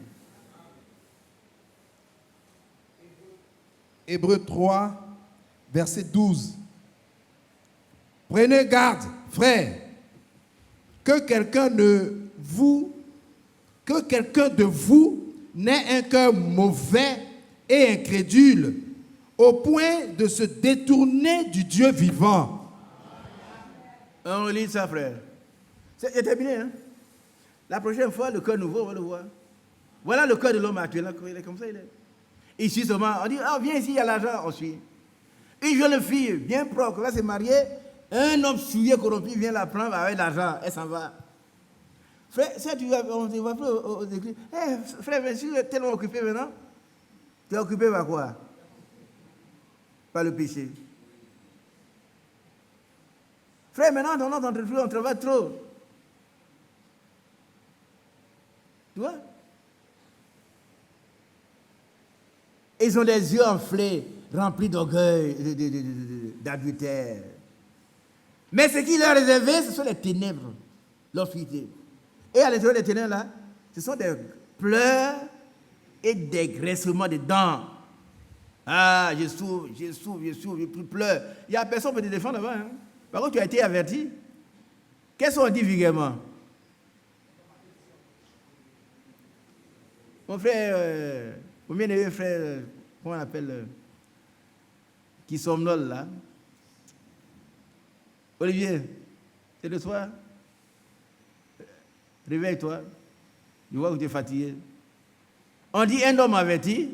Hébreux 3, verset 12. Prenez garde, frères, que quelqu'un de vous n'ait un cœur mauvais et incrédule, au point de se détourner du Dieu vivant. On lit ça, frère. C'est terminé, hein? La prochaine fois, le cœur nouveau, on va le voir. Voilà le cœur de l'homme actuel, il est comme ça, il est. Ici seulement, on dit, viens ici, il y a l'argent, on suit. Une jeune fille, bien propre, va se marier, un homme souillé, corrompu, vient la prendre avec l'argent, elle s'en va. Frère, si tu vas, on ne va plus aux églises. Frère, mais si tu es tellement occupé maintenant, tu es occupé par quoi? Par le péché. Frère, maintenant, dans notre entreprise, on travaille trop. Tu vois? Ils ont des yeux enflés, remplis d'orgueil, d'adultère. Mais ce qui leur est réservé, ce sont les ténèbres, l'obscurité. Et à l'intérieur des ténèbres, là, ce sont des pleurs et des graissements de dents. Ah, je souffre, je pleure. Il n'y a personne pour te défendre là-bas. Hein. Par contre, tu as été averti. Qu'est-ce qu'on dit vulgairement? Mon frère, mon bien-aimé frère, comment on appelle, qui somnole là? Olivier, c'est le soir? Réveille-toi. Je vois que tu es fatigué. On dit un homme averti.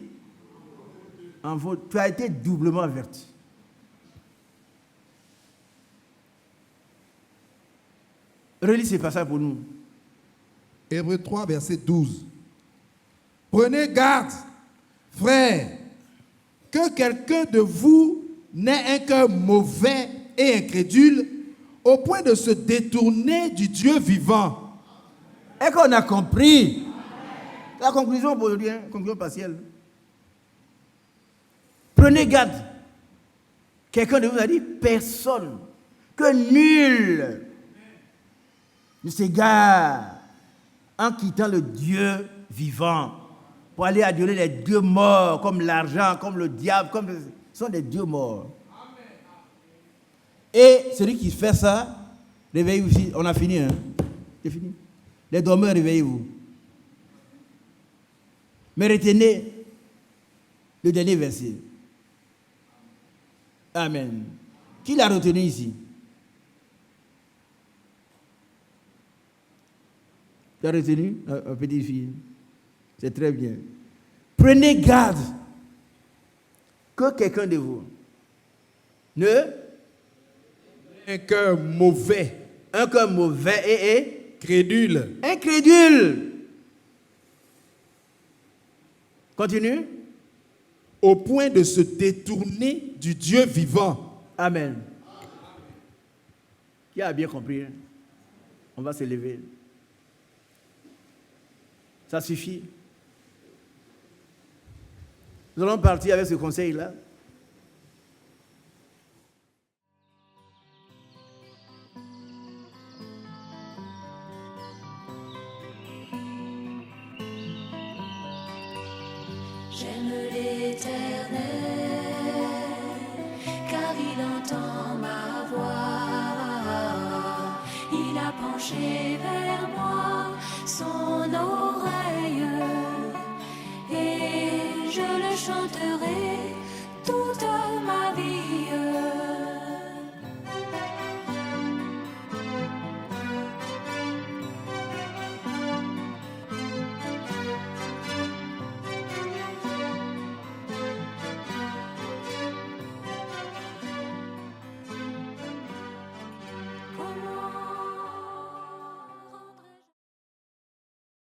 Tu as été doublement averti. Relis ce passage pour nous. Hébreux 3, verset 12. Prenez garde, frères, que quelqu'un de vous n'ait un cœur mauvais et incrédule au point de se détourner du Dieu vivant. Est-ce qu'on a compris? La conclusion pour aujourd'hui, conclusion partielle. Prenez garde. Quelqu'un de vous a dit personne, que nul ne s'égare en quittant le Dieu vivant pour aller adorer les dieux morts comme l'argent, comme le diable, ce sont des dieux morts. Et celui qui fait ça, réveillez-vous ici. On a fini, hein? C'est fini. Les dormeurs, réveillez-vous. Mais retenez le dernier verset. Amen. Qui l'a retenu ici? Tu as retenu, petite fille? C'est très bien. Prenez garde que quelqu'un de vous ne... Un cœur mauvais. Un cœur mauvais et crédule. Incrédule. Continue. Au point de se détourner du Dieu vivant. Amen. Qui a bien compris? On va se lever. Ça suffit. Nous allons partir avec ce conseil-là. J'aime l'Éternel, car il entend ma voix. Il a penché vers moi son oreille, et je le chanterai toute ma